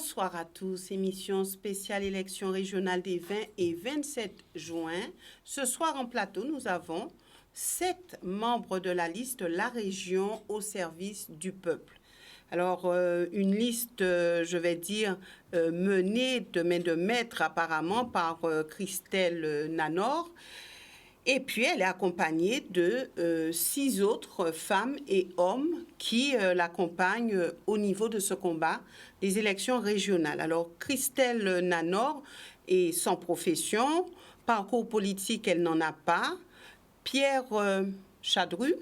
Bonsoir à tous, émission spéciale élection régionale des 20 et 27 juin. Ce soir en plateau, nous avons 7 membres de la liste La Région au service du peuple. Alors, une liste, je vais dire, menée de main de maître apparemment par Christelle Nanor. Et puis, elle est accompagnée de 6 autres femmes et hommes qui l'accompagnent au niveau de ce combat des élections régionales. Alors, Christelle Nanor est sans profession, parcours politique, elle n'en a pas. Pierre Chadru,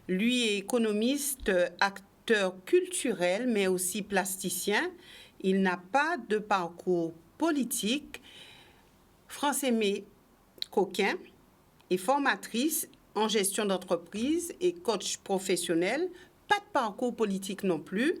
lui est économiste, acteur culturel, mais aussi plasticien. Il n'a pas de parcours politique. France-Aimée Coquin est formatrice en gestion d'entreprise et coach professionnel. Pas de parcours politique non plus.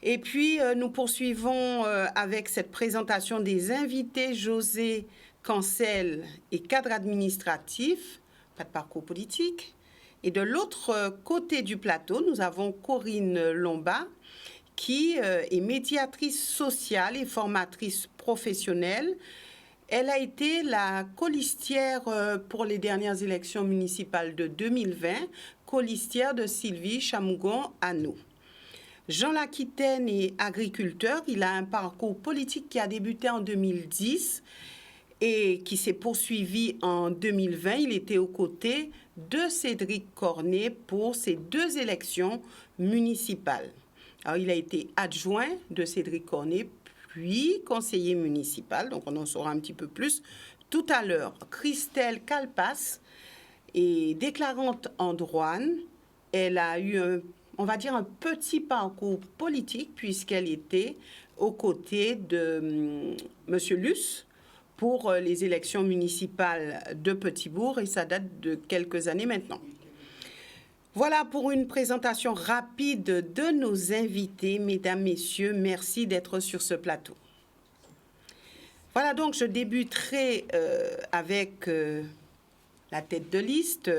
Et puis, nous poursuivons avec cette présentation des invités. José Cancel est cadre administratif, pas de parcours politique. Et de l'autre côté du plateau, nous avons Corinne Lomba, qui est médiatrice sociale et formatrice professionnelle. Elle a été la colistière pour les dernières élections municipales de 2020, colistière de Sylvie Chamougon-Anneau. Jean Laquitaine est agriculteur. Il a un parcours politique qui a débuté en 2010 et qui s'est poursuivi en 2020. Il était aux côtés de Cédric Cornet pour ces 2 élections municipales. Alors, il a été adjoint de Cédric Cornet, puis conseiller municipal, donc on en saura un petit peu plus tout à l'heure. Christelle Calpas est déclarante en douane. Elle a eu, on va dire, un petit parcours politique puisqu'elle était aux côtés de M. Luce pour les élections municipales de Petit-Bourg et ça date de quelques années maintenant. Voilà pour une présentation rapide de nos invités. Mesdames, Messieurs, merci d'être sur ce plateau. Voilà, donc je débuterai avec la tête de liste,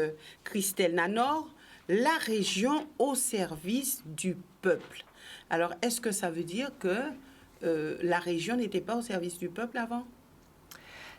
Christelle Nanor, La Région au service du peuple. Alors, est-ce que ça veut dire que la région n'était pas au service du peuple avant ?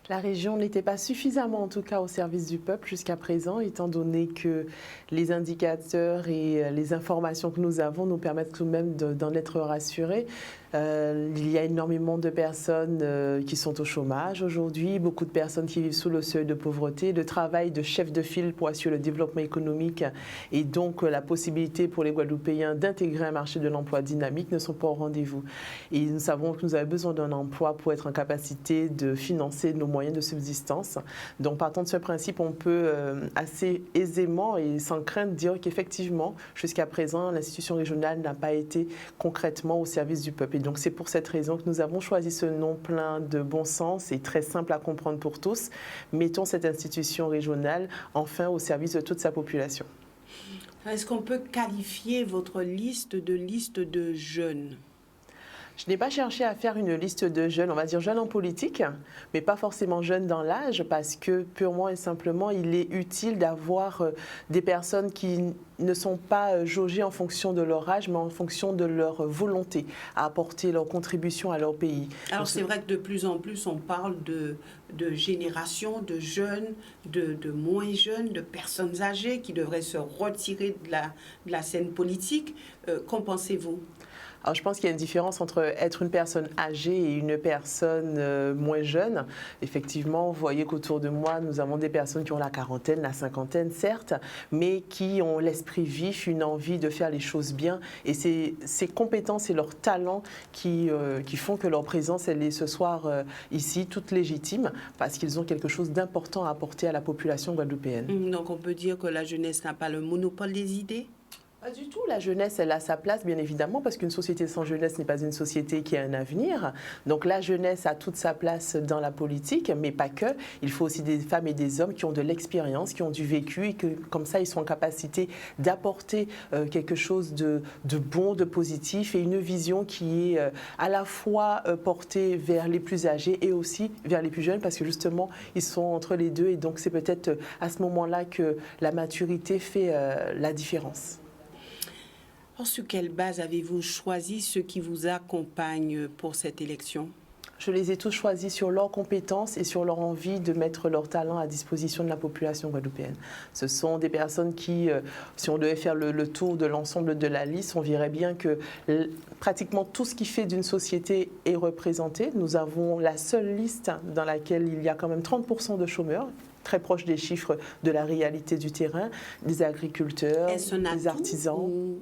La région n'était pas suffisamment, en tout cas, au service du peuple jusqu'à présent, étant donné que les indicateurs et les informations que nous avons nous permettent tout de même d'en être rassurés. Il y a énormément de personnes qui sont au chômage aujourd'hui, beaucoup de personnes qui vivent sous le seuil de pauvreté, le travail de chef de file pour assurer le développement économique et donc la possibilité pour les Guadeloupéens d'intégrer un marché de l'emploi dynamique ne sont pas au rendez-vous. Et nous savons que nous avons besoin d'un emploi pour être en capacité de financer nos moyens de subsistance. Donc partant de ce principe, on peut assez aisément et sans crainte dire qu'effectivement, jusqu'à présent, l'institution régionale n'a pas été concrètement au service du peuple. Et donc c'est pour cette raison que nous avons choisi ce nom plein de bon sens et très simple à comprendre pour tous. Mettons cette institution régionale enfin au service de toute sa population. Est-ce qu'on peut qualifier votre liste de jeunes ? Je n'ai pas cherché à faire une liste de jeunes, on va dire jeunes en politique, mais pas forcément jeunes dans l'âge, parce que purement et simplement, il est utile d'avoir des personnes qui ne sont pas jaugées en fonction de leur âge, mais en fonction de leur volonté à apporter leur contribution à leur pays. Alors c'est vrai que de plus en plus, on parle de génération, de jeunes, de moins jeunes, de personnes âgées qui devraient se retirer de la scène politique. Qu'en pensez-vous ? Alors, je pense qu'il y a une différence entre être une personne âgée et une personne moins jeune. Effectivement, vous voyez qu'autour de moi, nous avons des personnes qui ont la quarantaine, la cinquantaine, certes, mais qui ont l'esprit vif, une envie de faire les choses bien. Et c'est ces compétences et leurs talents qui font que leur présence, elle est ce soir ici, toute légitime, parce qu'ils ont quelque chose d'important à apporter à la population guadeloupéenne. Donc, on peut dire que la jeunesse n'a pas le monopole des idées ? Pas du tout. La jeunesse, elle a sa place, bien évidemment, parce qu'une société sans jeunesse n'est pas une société qui a un avenir. Donc la jeunesse a toute sa place dans la politique, mais pas que. Il faut aussi des femmes et des hommes qui ont de l'expérience, qui ont du vécu, et que comme ça, ils sont en capacité d'apporter quelque chose de bon, de positif, et une vision qui est à la fois portée vers les plus âgés et aussi vers les plus jeunes, parce que justement, ils sont entre les deux. Et donc, c'est peut-être à ce moment-là que la maturité fait la différence. Alors, sur quelle base avez-vous choisi ceux qui vous accompagnent pour cette élection? Je les ai tous choisis sur leurs compétences et sur leur envie de mettre leur talent à disposition de la population guadeloupéenne. Ce sont des personnes qui, si on devait faire le tour de l'ensemble de la liste, on verrait bien que pratiquement tout ce qui fait d'une société est représenté. Nous avons la seule liste dans laquelle il y a quand même 30% de chômeurs, très proche des chiffres de la réalité du terrain, des agriculteurs, des artisans.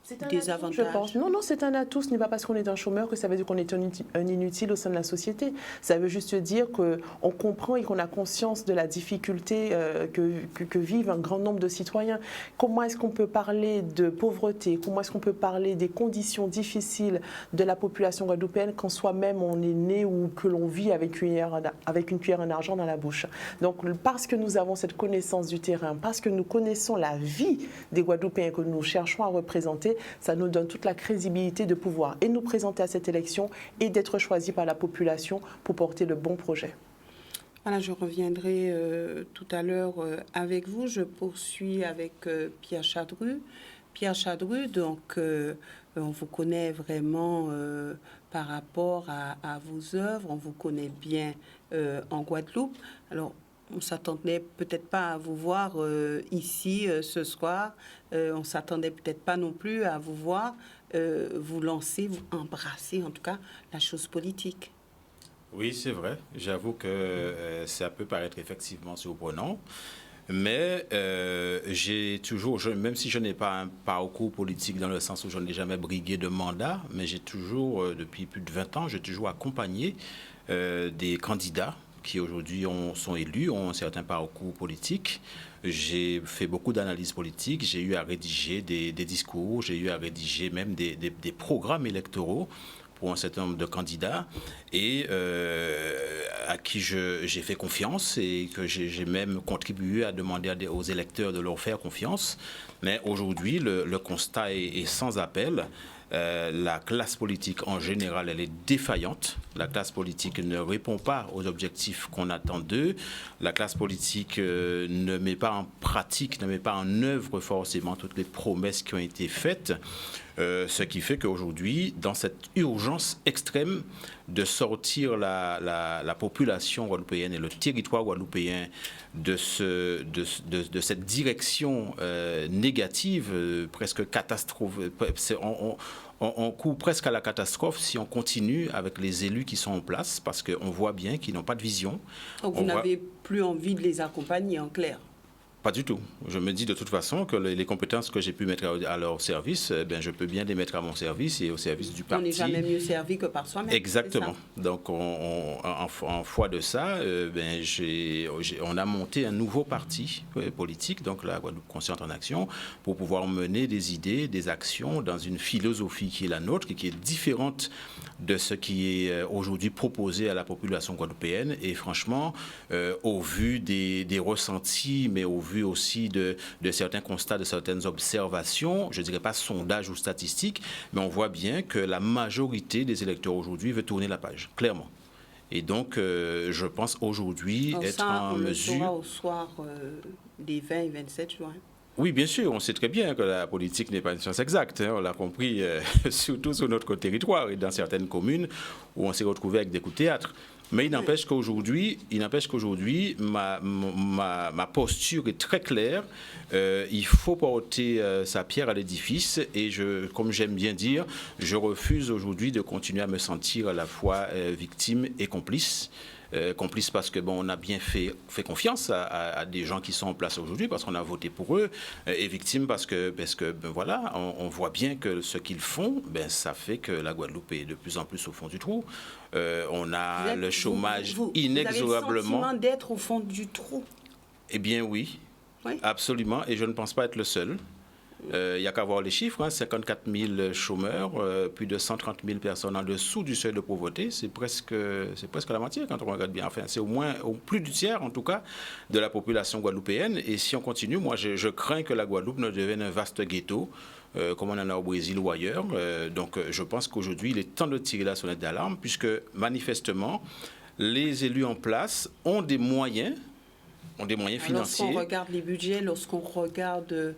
C'est un des atout, avantages. je pense. Non, c'est un atout. Ce n'est pas parce qu'on est un chômeur que ça veut dire qu'on est un inutile au sein de la société. Ça veut juste dire qu'on comprend et qu'on a conscience de la difficulté que vivent un grand nombre de citoyens. Comment est-ce qu'on peut parler de pauvreté? Comment est-ce qu'on peut parler des conditions difficiles de la population guadeloupéenne quand soi-même on est né ou que l'on vit avec une cuillère en argent dans la bouche? Donc, parce que nous avons cette connaissance du terrain, parce que nous connaissons la vie des Guadeloupéens que nous cherchons à représenter, ça nous donne toute la crédibilité de pouvoir et nous présenter à cette élection et d'être choisis par la population pour porter le bon projet. Voilà, je reviendrai tout à l'heure avec vous. Je poursuis avec Pierre Chadru. Pierre Chadru, donc, on vous connaît vraiment par rapport à vos œuvres, on vous connaît bien en Guadeloupe. Alors, on ne s'attendait peut-être pas à vous voir ici ce soir. On ne s'attendait peut-être pas non plus à vous voir vous lancer, vous embrasser en tout cas la chose politique. Oui, c'est vrai. J'avoue que ça peut paraître effectivement surprenant. Mais j'ai toujours, même si je n'ai pas un parcours politique dans le sens où je n'ai jamais brigué de mandat, mais j'ai toujours, depuis plus de 20 ans, j'ai toujours accompagné des candidats qui aujourd'hui sont élus, ont un certain parcours politique. J'ai fait beaucoup d'analyses politiques, j'ai eu à rédiger des discours, j'ai eu à rédiger même des programmes électoraux pour un certain nombre de candidats et à qui j'ai fait confiance et que j'ai même contribué à demander aux électeurs de leur faire confiance. Mais aujourd'hui, le constat est sans appel. La classe politique en général, elle est défaillante. La classe politique ne répond pas aux objectifs qu'on attend d'eux. La classe politique ne met pas en pratique, ne met pas en œuvre forcément toutes les promesses qui ont été faites. Ce qui fait qu'aujourd'hui, dans cette urgence extrême de sortir la population guadeloupéenne et le territoire guadeloupéen de cette direction négative, presque catastrophique, on court presque à la catastrophe si on continue avec les élus qui sont en place, parce qu'on voit bien qu'ils n'ont pas de vision. Donc vous n'avez plus envie de les accompagner, en clair? Pas du tout. Je me dis de toute façon que les compétences que j'ai pu mettre à leur service, je peux bien les mettre à mon service et au service du parti. On n'est jamais mieux servi que par soi-même. Exactement. Donc, en foi de ça, on a monté un nouveau parti politique, donc la Guadeloupe Consciente en Action, pour pouvoir mener des idées, des actions dans une philosophie qui est la nôtre et qui est différente de ce qui est aujourd'hui proposé à la population guadeloupéenne. Et franchement, au vu des ressentis, mais au vu aussi de certains constats, de certaines observations, je ne dirais pas sondage ou statistique, mais on voit bien que la majorité des électeurs aujourd'hui veut tourner la page, clairement. Et donc, je pense aujourd'hui être en mesure... On le saura au soir des 20 et 27 juin. Oui, bien sûr, on sait très bien que la politique n'est pas une science exacte. On l'a compris, surtout sur notre territoire et dans certaines communes où on s'est retrouvé avec des coups de théâtre. Mais il n'empêche qu'aujourd'hui, ma posture est très claire. Il faut porter sa pierre à l'édifice et comme j'aime bien dire, je refuse aujourd'hui de continuer à me sentir à la fois victime et complice. Complice parce que on a bien fait confiance à des gens qui sont en place aujourd'hui parce qu'on a voté pour eux, et victime parce que voilà, on voit bien que ce qu'ils font, ça fait que la Guadeloupe est de plus en plus au fond du trou. On a le chômage inexorablement. Vous avez le sentiment d'être au fond du trou? Eh bien oui, absolument, et je ne pense pas être le seul. Il n'y a qu'à voir les chiffres, 54 000 chômeurs, plus de 130 000 personnes en dessous du seuil de pauvreté, c'est presque la moitié quand on regarde bien. Enfin, c'est au plus du tiers en tout cas de la population guadeloupéenne. Et si on continue, moi je crains que la Guadeloupe ne devienne un vaste ghetto, comme on en a au Brésil ou ailleurs. Donc je pense qu'aujourd'hui il est temps de tirer la sonnette d'alarme puisque manifestement les élus en place ont des moyens financiers. Lorsqu'on regarde les budgets, lorsqu'on regarde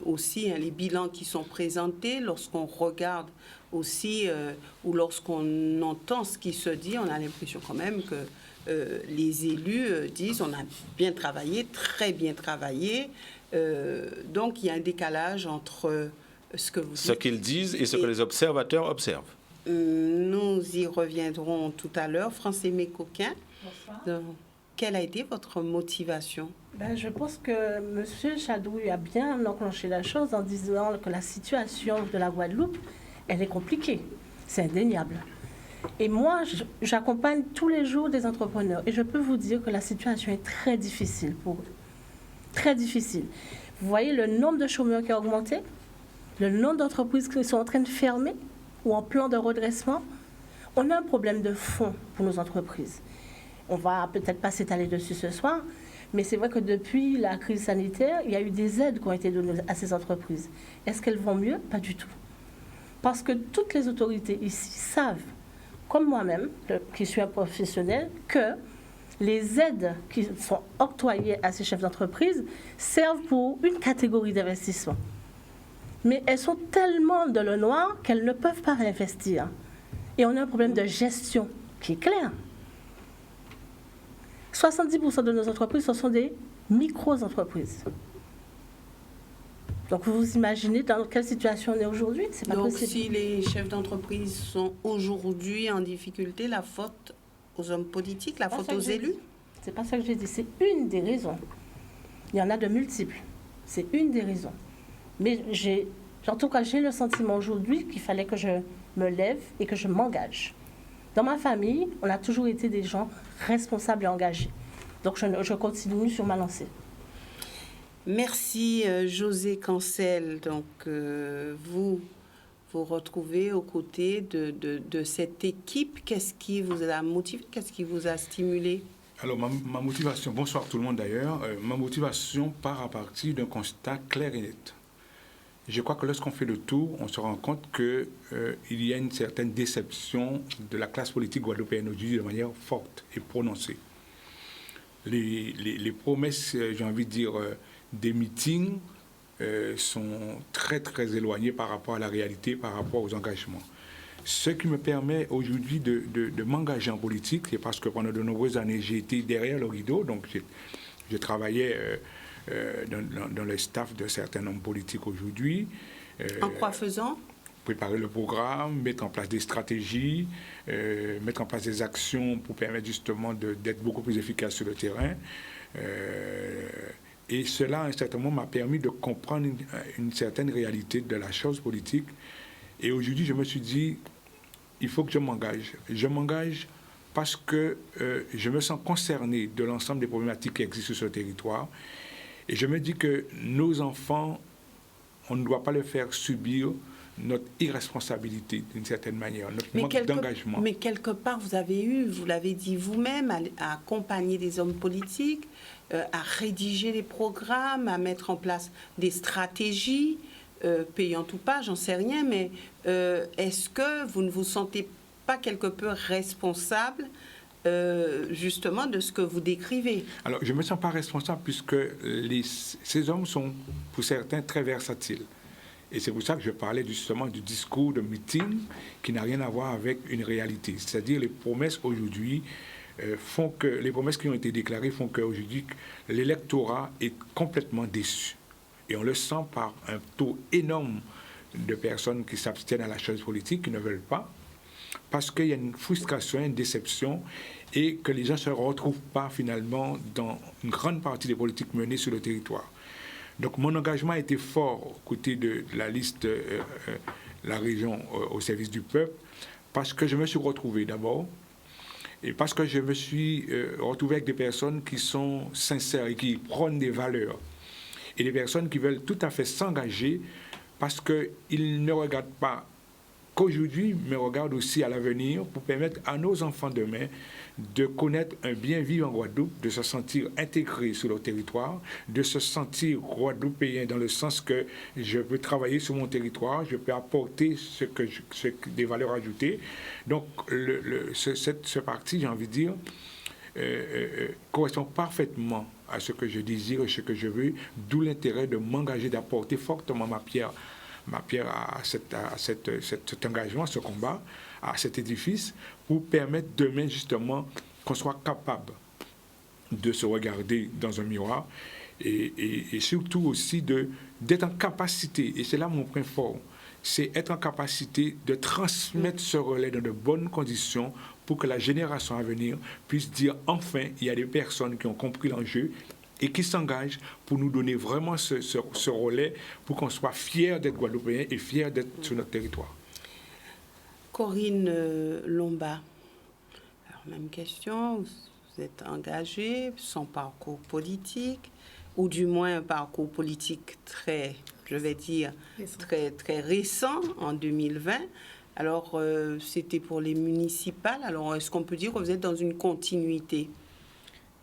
aussi les bilans qui sont présentés, lorsqu'on regarde aussi ou lorsqu'on entend ce qui se dit, on a l'impression quand même que les élus disent on a bien travaillé, très bien travaillé. Donc, il y a un décalage entre ce que vous dites. Ce qu'ils disent et ce que les observateurs observent. Nous y reviendrons tout à l'heure. France-Aimée Coquin, quelle a été votre motivation? Je pense que M. Chadouille a bien enclenché la chose en disant que la situation de la Guadeloupe, elle est compliquée. C'est indéniable. Et moi, j'accompagne tous les jours des entrepreneurs. Et je peux vous dire que la situation est très difficile pour eux. Très difficile. Vous voyez le nombre de chômeurs qui a augmenté, le nombre d'entreprises qui sont en train de fermer ou en plan de redressement. On a un problème de fond pour nos entreprises. On va peut-être pas s'étaler dessus ce soir, mais c'est vrai que depuis la crise sanitaire, il y a eu des aides qui ont été données à ces entreprises. Est-ce qu'elles vont mieux? Pas du tout. Parce que toutes les autorités ici savent, comme moi-même, qui suis un professionnel, que les aides qui sont octroyées à ces chefs d'entreprise servent pour une catégorie d'investissement. Mais elles sont tellement dans le noir qu'elles ne peuvent pas réinvestir. Et on a un problème de gestion qui est clair. 70% de nos entreprises, ce sont des micro-entreprises. Donc, vous vous imaginez dans quelle situation on est aujourd'hui? C'est pas Donc, possible. si les chefs d'entreprise sont aujourd'hui en difficulté, la faute aux hommes politiques, la faute aux élus? C'est pas ça que j'ai dit. C'est une des raisons. Il y en a de multiples. C'est une des raisons. Mais en tout cas, j'ai le sentiment aujourd'hui qu'il fallait que je me lève et que je m'engage. Dans ma famille, on a toujours été des gens responsables et engagés. Donc, je continue sur ma lancée. Merci, José Cancel. Donc, vous retrouvez aux côtés de cette équipe. Qu'est-ce qui vous a motivé? Qu'est-ce qui vous a stimulé? Alors, ma motivation, bonsoir tout le monde d'ailleurs, ma motivation part à partir d'un constat clair et net. Je crois que lorsqu'on fait le tour, on se rend compte qu'il y a une certaine déception de la classe politique guadeloupéenne aujourd'hui de manière forte et prononcée. Les promesses, j'ai envie de dire, des meetings sont très, très éloignées par rapport à la réalité, par rapport aux engagements. Ce qui me permet aujourd'hui de m'engager en politique, c'est parce que pendant de nombreuses années, j'ai été derrière le rideau, donc je travaillais dans le staff de certains hommes politiques aujourd'hui. En quoi faisant? Préparer le programme, mettre en place des stratégies, mettre en place des actions pour permettre justement d'être beaucoup plus efficace sur le terrain. Et cela, à un certain moment, m'a permis de comprendre une certaine réalité de la chose politique. Et aujourd'hui, je me suis dit, il faut que je m'engage. Je m'engage parce que je me sens concerné de l'ensemble des problématiques qui existent sur ce territoire. Et je me dis que nos enfants, on ne doit pas leur faire subir notre irresponsabilité d'une certaine manière, notre manque d'engagement. Mais quelque part, vous l'avez dit vous-même, à accompagner des hommes politiques, à rédiger les programmes, à mettre en place des stratégies, payantes ou pas, j'en sais rien, mais est-ce que vous ne vous sentez pas quelque peu responsable justement de ce que vous décrivez? Alors, je ne me sens pas responsable puisque ces hommes sont, pour certains, très versatiles. Et c'est pour ça que je parlais justement du discours de meeting qui n'a rien à voir avec une réalité. C'est-à-dire les promesses aujourd'hui font que, les promesses qui ont été déclarées font qu'aujourd'hui, l'électorat est complètement déçu. Et on le sent par un taux énorme de personnes qui s'abstiennent à la chose politique, qui ne veulent pas, parce qu'il y a une frustration, une déception, et que les gens ne se retrouvent pas finalement dans une grande partie des politiques menées sur le territoire. Donc mon engagement a été fort aux côtés de la liste, la région au service du peuple, parce que je me suis retrouvé d'abord, et parce que je me suis retrouvé avec des personnes qui sont sincères et qui prônent des valeurs, et des personnes qui veulent tout à fait s'engager parce qu'ils ne regardent pas qu'aujourd'hui, mais regardent aussi à l'avenir pour permettre à nos enfants demain de connaître un bien vivre en Guadeloupe, de se sentir intégrés sur leur territoire, de se sentir guadeloupéen dans le sens que je peux travailler sur mon territoire, je peux apporter des valeurs ajoutées. Donc, ce parti, j'ai envie de dire, correspond parfaitement à ce que je désire et ce que je veux, d'où l'intérêt de m'engager, d'apporter fortement ma pierre à cet engagement, ce combat, à cet édifice, pour permettre demain justement qu'on soit capable de se regarder dans un miroir et surtout aussi d'être en capacité, et c'est là mon point fort, c'est être en capacité de transmettre ce relais dans de bonnes conditions pour que la génération à venir puisse dire enfin, il y a des personnes qui ont compris l'enjeu et qui s'engagent pour nous donner vraiment ce relais pour qu'on soit fiers d'être Guadeloupéens et fiers d'être sur notre territoire. Corinne Lomba, alors même question, vous êtes engagée, son parcours politique, ou du moins un parcours politique très, je vais dire, très récent, en 2020. Alors, c'était pour les municipales. Alors, est-ce qu'on peut dire que vous êtes dans une continuité?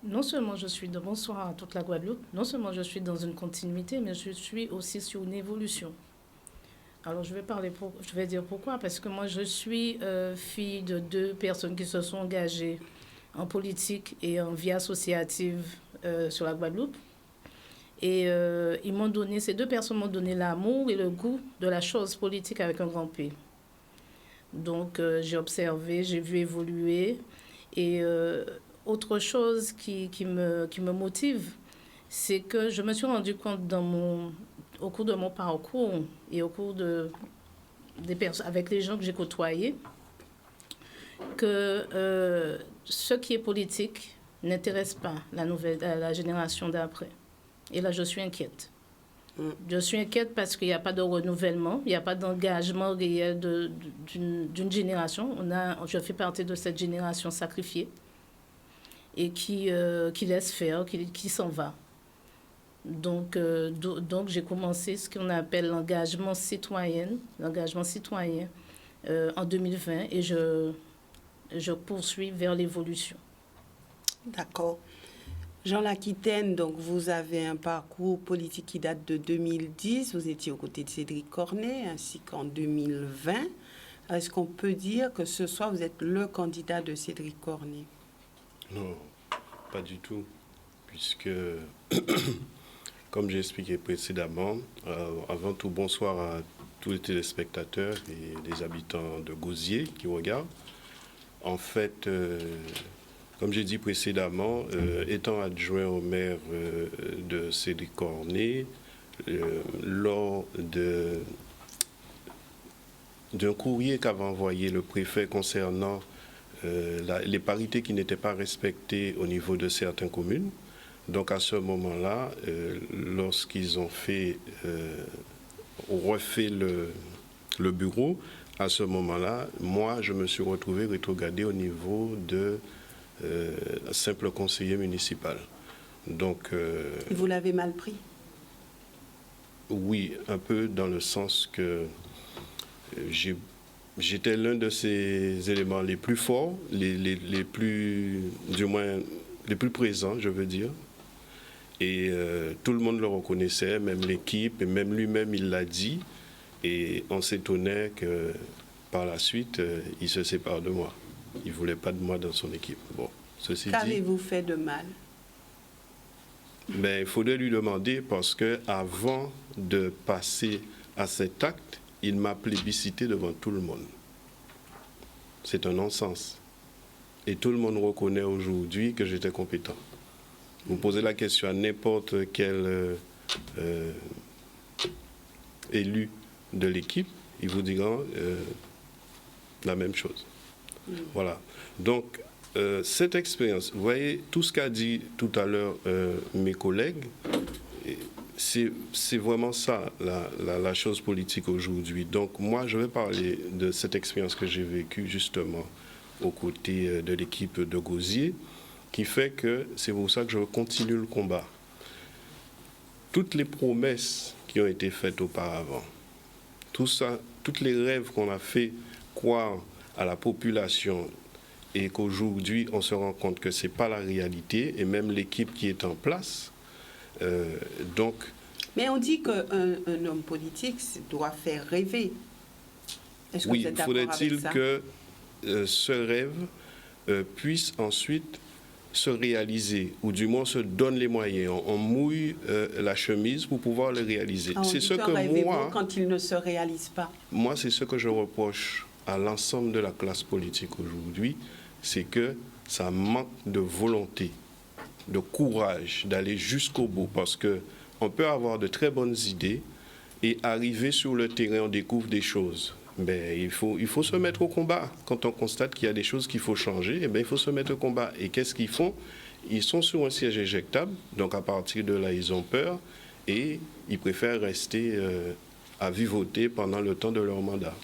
Non seulement je suis, bonsoir à toute la Guadeloupe, non seulement je suis dans une continuité, mais je suis aussi sur une évolution. Alors, je vais dire pourquoi. Parce que moi, je suis fille de 2 personnes qui se sont engagées en politique et en vie associative sur la Guadeloupe. Et ces 2 personnes m'ont donné l'amour et le goût de la chose politique avec un grand P. Donc, j'ai observé, j'ai vu évoluer. Et autre chose qui me motive, c'est que je me suis rendu compte au cours de mon parcours et au cours avec les gens que j'ai côtoyés, que ce qui est politique n'intéresse pas la génération d'après. Et là, je suis inquiète. Je suis inquiète parce qu'il n'y a pas de renouvellement, il n'y a pas d'engagement réel d'une génération. Je fais partie de cette génération sacrifiée et qui laisse faire, qui s'en va. Donc j'ai commencé ce qu'on appelle l'engagement citoyen en 2020 et je poursuis vers l'évolution. D'accord. Jean Laquitaine, donc vous avez un parcours politique qui date de 2010. Vous étiez aux côtés de Cédric Cornet, ainsi qu'en 2020. Est-ce qu'on peut dire que ce soir, vous êtes le candidat de Cédric Cornet? Non, pas du tout. Puisque, comme j'ai expliqué précédemment, avant tout, bonsoir à tous les téléspectateurs et les habitants de Gosier qui regardent. En fait, comme j'ai dit précédemment, étant adjoint au maire de Cédric Cornet, lors d'un courrier qu'avait envoyé le préfet concernant les parités qui n'étaient pas respectées au niveau de certaines communes, donc à ce moment-là, lorsqu'ils ont refait le bureau, à ce moment-là, moi, je me suis retrouvé rétrogradé au niveau de simple conseiller municipal. Donc, vous l'avez mal pris? Oui, un peu dans le sens que j'étais l'un de ces éléments les plus forts, les plus présents, je veux dire. Et tout le monde le reconnaissait, même l'équipe, et même lui-même, il l'a dit. Et on s'étonnait que par la suite, il se sépare de moi. Il ne voulait pas de moi dans son équipe. Bon, ceci dit... Qu'avez-vous fait de mal? Mais il faudrait lui demander parce qu'avant de passer à cet acte, il m'a plébiscité devant tout le monde. C'est un non-sens. Et tout le monde reconnaît aujourd'hui que j'étais compétent. Vous posez la question à n'importe quel élu de l'équipe, ils vous diront la même chose. Voilà. Donc, cette expérience, vous voyez, tout ce qu'a dit tout à l'heure mes collègues, c'est vraiment ça, la chose politique aujourd'hui. Donc, moi, je vais parler de cette expérience que j'ai vécue, justement, aux côtés de l'équipe de Gosier, qui fait que c'est pour ça que je continue le combat. Toutes les promesses qui ont été faites auparavant, tout ça, tous les rêves qu'on a fait croire à la population et qu'aujourd'hui on se rend compte que ce n'est pas la réalité, et même l'équipe qui est en place. Donc, mais on dit qu'un homme politique doit faire rêver. Est-ce que oui, vous êtes d'accord avec ça? faudrait-il que ce rêve puisse ensuite se réaliser, ou du moins se donne les moyens, on mouille la chemise pour pouvoir le réaliser. C'est ce que moi, quand il ne se réalise pas. Moi, c'est ce que je reproche à l'ensemble de la classe politique aujourd'hui, c'est que ça manque de volonté, de courage d'aller jusqu'au bout, parce que on peut avoir de très bonnes idées et arriver sur le terrain, on découvre des choses. Ben, il faut se mettre au combat. Quand on constate qu'il y a des choses qu'il faut changer, eh ben, il faut se mettre au combat. Et qu'est-ce qu'ils font? Ils sont sur un siège éjectable, donc à partir de là, ils ont peur et ils préfèrent rester à vivoter pendant le temps de leur mandat.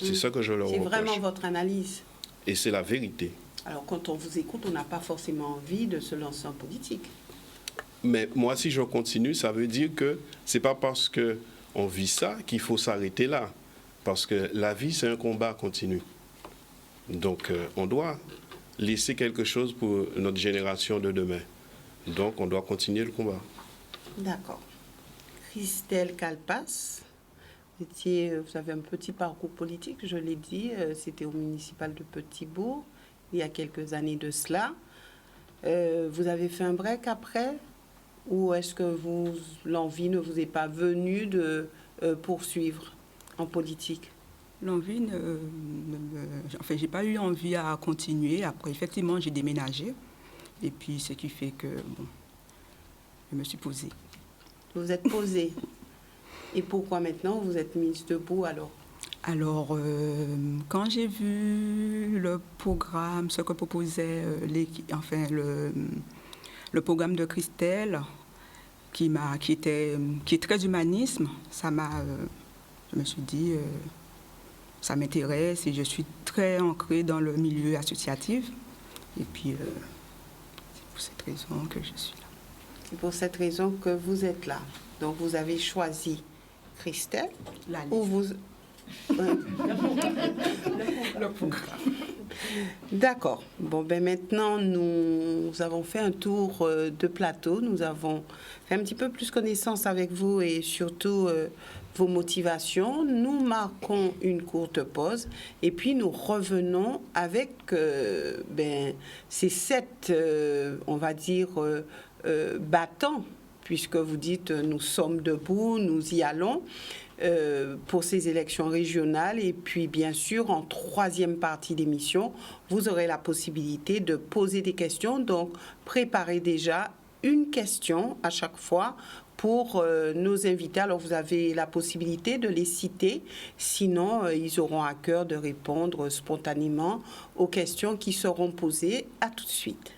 C'est ça que je leur reproche. C'est vraiment votre analyse. Et c'est la vérité. Alors, quand on vous écoute, on n'a pas forcément envie de se lancer en politique. Mais moi, si je continue, ça veut dire que c'est pas parce qu'on vit ça qu'il faut s'arrêter là. Parce que la vie, c'est un combat continu. Donc, on doit laisser quelque chose pour notre génération de demain. Donc, on doit continuer le combat. D'accord. Christelle Calpas, vous avez un petit parcours politique, je l'ai dit, c'était au municipal de Petit-Bourg, il y a quelques années de cela. Vous avez fait un break après? Ou est-ce que l'envie ne vous est pas venue de poursuivre en politique? L'envie, j'ai pas eu envie à continuer. Après, effectivement, j'ai déménagé. Et puis, ce qui fait que, bon, je me suis posée. Vous êtes posée. Et pourquoi maintenant vous êtes mise debout alors? Alors, quand j'ai vu le programme, ce que proposait le programme de Christelle, qui est très humanisme, je me suis dit, ça m'intéresse et je suis très ancrée dans le milieu associatif. Et puis, c'est pour cette raison que je suis là. C'est pour cette raison que vous êtes là. Donc, vous avez choisi Christelle ou vous... Le programme. D'accord. Bon, ben maintenant, nous avons fait un tour de plateau. Nous avons fait un petit peu plus connaissance avec vous et surtout vos motivations. Nous marquons une courte pause et puis nous revenons avec ces 7, on va dire, battants, puisque vous dites nous sommes debout, nous y allons. Pour ces élections régionales. Et puis, bien sûr, en troisième partie d'émission, vous aurez la possibilité de poser des questions. Donc, préparez déjà une question à chaque fois pour nos invités. Alors, vous avez la possibilité de les citer. Sinon, ils auront à cœur de répondre spontanément aux questions qui seront posées. À tout de suite.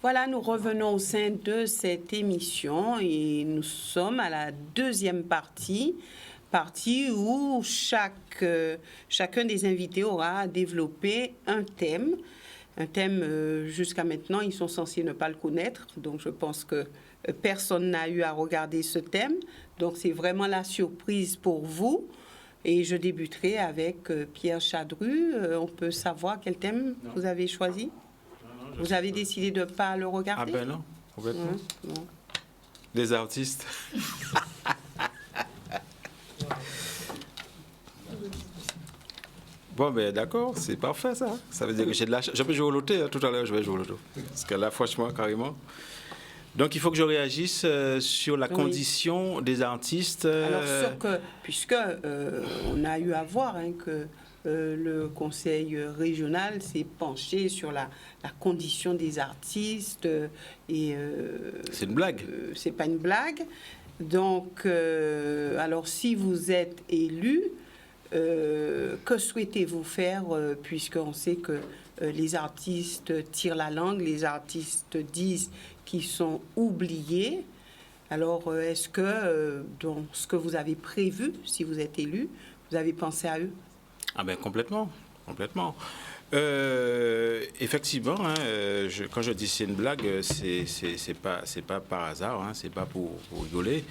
Voilà, nous revenons au sein de cette émission et nous sommes à la deuxième partie où chacun des invités aura développé un thème. Un thème, jusqu'à maintenant, ils sont censés ne pas le connaître, donc je pense que personne n'a eu à regarder ce thème. Donc c'est vraiment la surprise pour vous. Et je débuterai avec Pierre Chadru. On peut savoir quel thème vous avez choisi ? Vous avez décidé de ne pas le regarder? Ah ben non, complètement. Non. Des artistes. Bon, ben d'accord, c'est parfait ça. Ça veut dire que j'ai de la chance. Je peux jouer au loto, tout à l'heure je vais jouer au loto. Parce que là, franchement, carrément. Donc, il faut que je réagisse sur la condition des artistes. Alors, puisque on a eu à voir que le conseil régional s'est penché sur la condition des artistes et c'est une blague. C'est pas une blague. Donc, alors si vous êtes élu, que souhaitez-vous faire puisqu'on sait que les artistes tirent la langue, les artistes disent qu'ils sont oubliés. Alors, est-ce que dans ce que vous avez prévu, si vous êtes élu, vous avez pensé à eux? Ah ben complètement. Effectivement, quand je dis c'est une blague, c'est pas par hasard, c'est pas pour rigoler.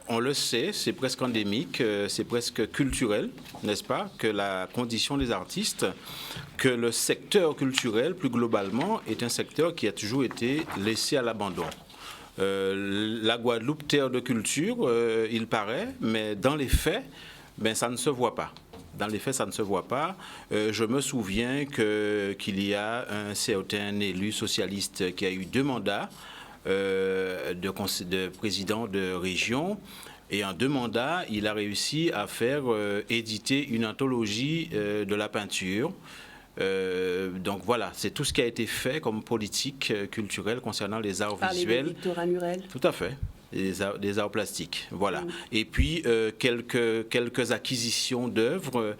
On le sait, c'est presque endémique, c'est presque culturel, n'est-ce pas, que la condition des artistes, que le secteur culturel, plus globalement, est un secteur qui a toujours été laissé à l'abandon. La Guadeloupe, terre de culture, il paraît, mais dans les faits, ça ne se voit pas. Dans les faits, ça ne se voit pas. Je me souviens qu'il y a un certain élu socialiste qui a eu 2 mandats de président de région. Et en 2 mandats, il a réussi à faire éditer une anthologie de la peinture. Donc voilà, c'est tout ce qui a été fait comme politique culturelle concernant les arts visuels. Parlez de Victorin Lurel. Tout à fait. Des arts plastiques, voilà. Et puis quelques acquisitions d'œuvres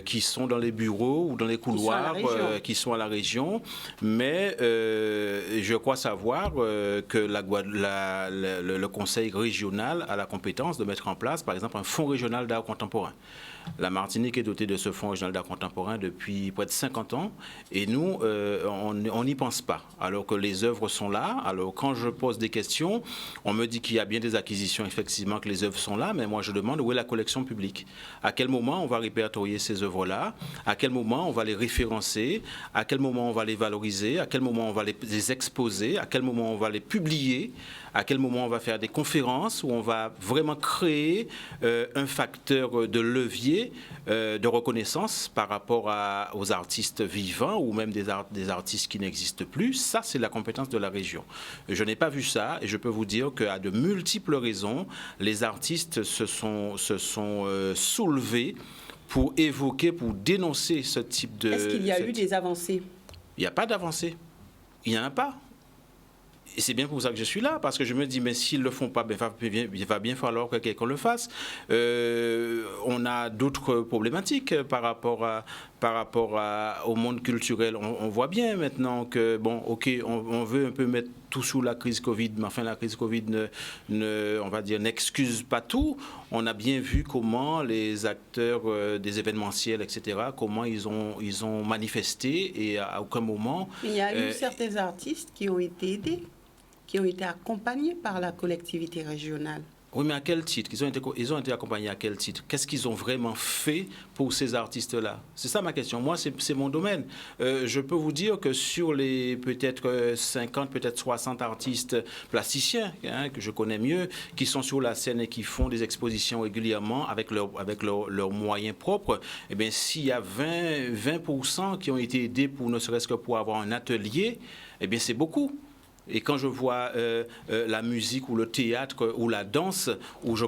qui sont dans les bureaux ou dans les couloirs, qui sont à la région. Mais je crois savoir que le Conseil régional a la compétence de mettre en place, par exemple, un fonds régional d'art contemporain. La Martinique est dotée de ce fonds régional d'art contemporain depuis près de 50 ans et nous, on n'y pense pas, alors que les œuvres sont là. Alors quand je pose des questions, on me dit qu'il y a bien des acquisitions, effectivement, que les œuvres sont là, mais moi je demande où est la collection publique. À quel moment on va répertorier ces œuvres-là? À quel moment on va les référencer? À quel moment on va les valoriser? À quel moment on va les exposer? À quel moment on va les publier? À quel moment on va faire des conférences où on va vraiment créer un facteur de levier de reconnaissance par rapport aux artistes vivants ou même des artistes qui n'existent plus. Ça, c'est la compétence de la région. Je n'ai pas vu ça et je peux vous dire qu'à de multiples raisons, les artistes se sont soulevés pour évoquer, pour dénoncer ce type de... Est-ce qu'il y a eu des avancées? Il n'y a pas d'avancées. Il n'y en a pas. Et c'est bien pour ça que je suis là, parce que je me dis, mais s'ils ne le font pas, il va bien falloir que quelqu'un le fasse. On a d'autres problématiques par rapport au monde culturel. On voit bien maintenant que, bon, ok, on veut un peu mettre tout sous la crise Covid, mais enfin la crise Covid on va dire, n'excuse pas tout. On a bien vu comment les acteurs des événementiels, etc., comment ils ont manifesté et à aucun moment... Il y a eu certains artistes qui ont été aidés, qui ont été accompagnés par la collectivité régionale. Oui, mais à quel titre? Ils ont été accompagnés à quel titre? Qu'est-ce qu'ils ont vraiment fait pour ces artistes-là? C'est ça ma question. Moi, c'est mon domaine. Je peux vous dire que sur les peut-être 50, peut-être 60 artistes plasticiens, que je connais mieux, qui sont sur la scène et qui font des expositions régulièrement avec leurs moyens propres, eh bien, s'il y a 20% qui ont été aidés pour ne serait-ce que pour avoir un atelier, eh bien, c'est beaucoup. Et quand je vois la musique ou le théâtre ou la danse, où je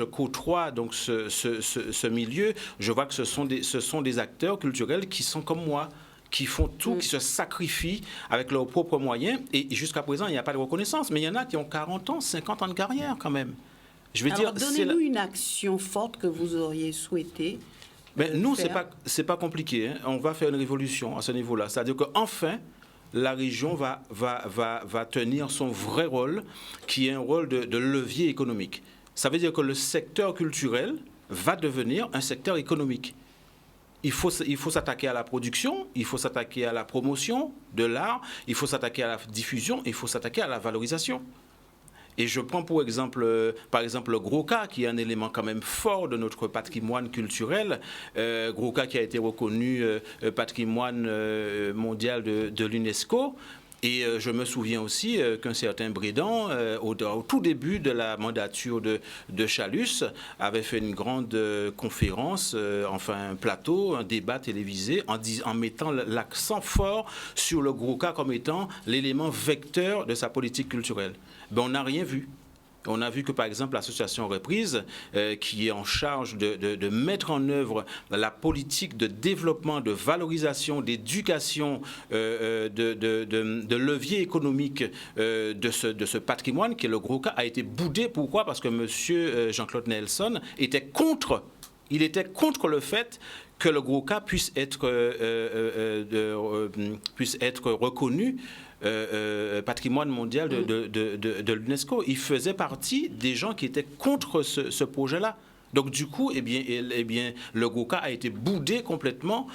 côtoie donc ce milieu, je vois que ce sont des acteurs culturels qui sont comme moi, qui font tout, qui se sacrifient avec leurs propres moyens. Et jusqu'à présent, il n'y a pas de reconnaissance. Mais il y en a qui ont 40 ans, 50 ans de carrière quand même. Je veux Alors, donnez-nous une action forte que vous auriez souhaité. Mais nous, c'est pas compliqué. Hein. On va faire une révolution à ce niveau-là. C'est-à-dire qu'enfin, la région va tenir son vrai rôle, qui est un rôle de levier économique. Ça veut dire que le secteur culturel va devenir un secteur économique. Il faut s'attaquer à la production, il faut s'attaquer à la promotion de l'art, il faut s'attaquer à la diffusion, il faut s'attaquer à la valorisation. Et je prends par exemple le Groka, qui est un élément quand même fort de notre patrimoine culturel. Groka qui a été reconnu patrimoine mondial de l'UNESCO. Et je me souviens aussi qu'un certain Brédan, au tout début de la mandature de Chalus, avait fait une grande conférence, un plateau, un débat télévisé, en mettant l'accent fort sur le Groka comme étant l'élément vecteur de sa politique culturelle. Ben, on n'a rien vu. On a vu que, par exemple, l'association Reprise, qui est en charge de mettre en œuvre la politique de développement, de valorisation, d'éducation, de levier économique de ce patrimoine, qui est le Groka, a été boudé. Pourquoi? Parce que M. Jean-Claude Nelson était contre. Il était contre le fait que le Groka puisse être reconnu patrimoine mondial de l'UNESCO. Il faisait partie des gens qui étaient contre ce projet-là. Donc du coup, eh bien, le Groka a été boudé complètement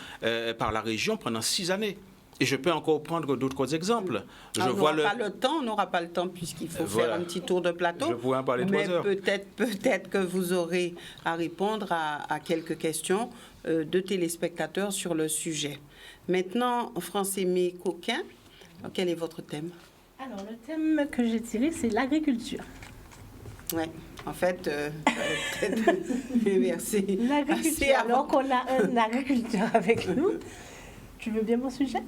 par la région pendant 6 années. Et je peux encore prendre d'autres exemples. On n'aura pas le temps puisqu'il faut faire un petit tour de plateau. Je pourrais en parler 3 heures. Mais peut-être que vous aurez à répondre à quelques questions de téléspectateurs sur le sujet. Maintenant, France-Aimée Coquin, quel est votre thème? Alors, le thème que j'ai tiré, c'est l'agriculture. Oui, en fait, peut-être inverser. L'agriculture, alors qu'on a un agriculteur avec nous. Tu veux bien mon sujet?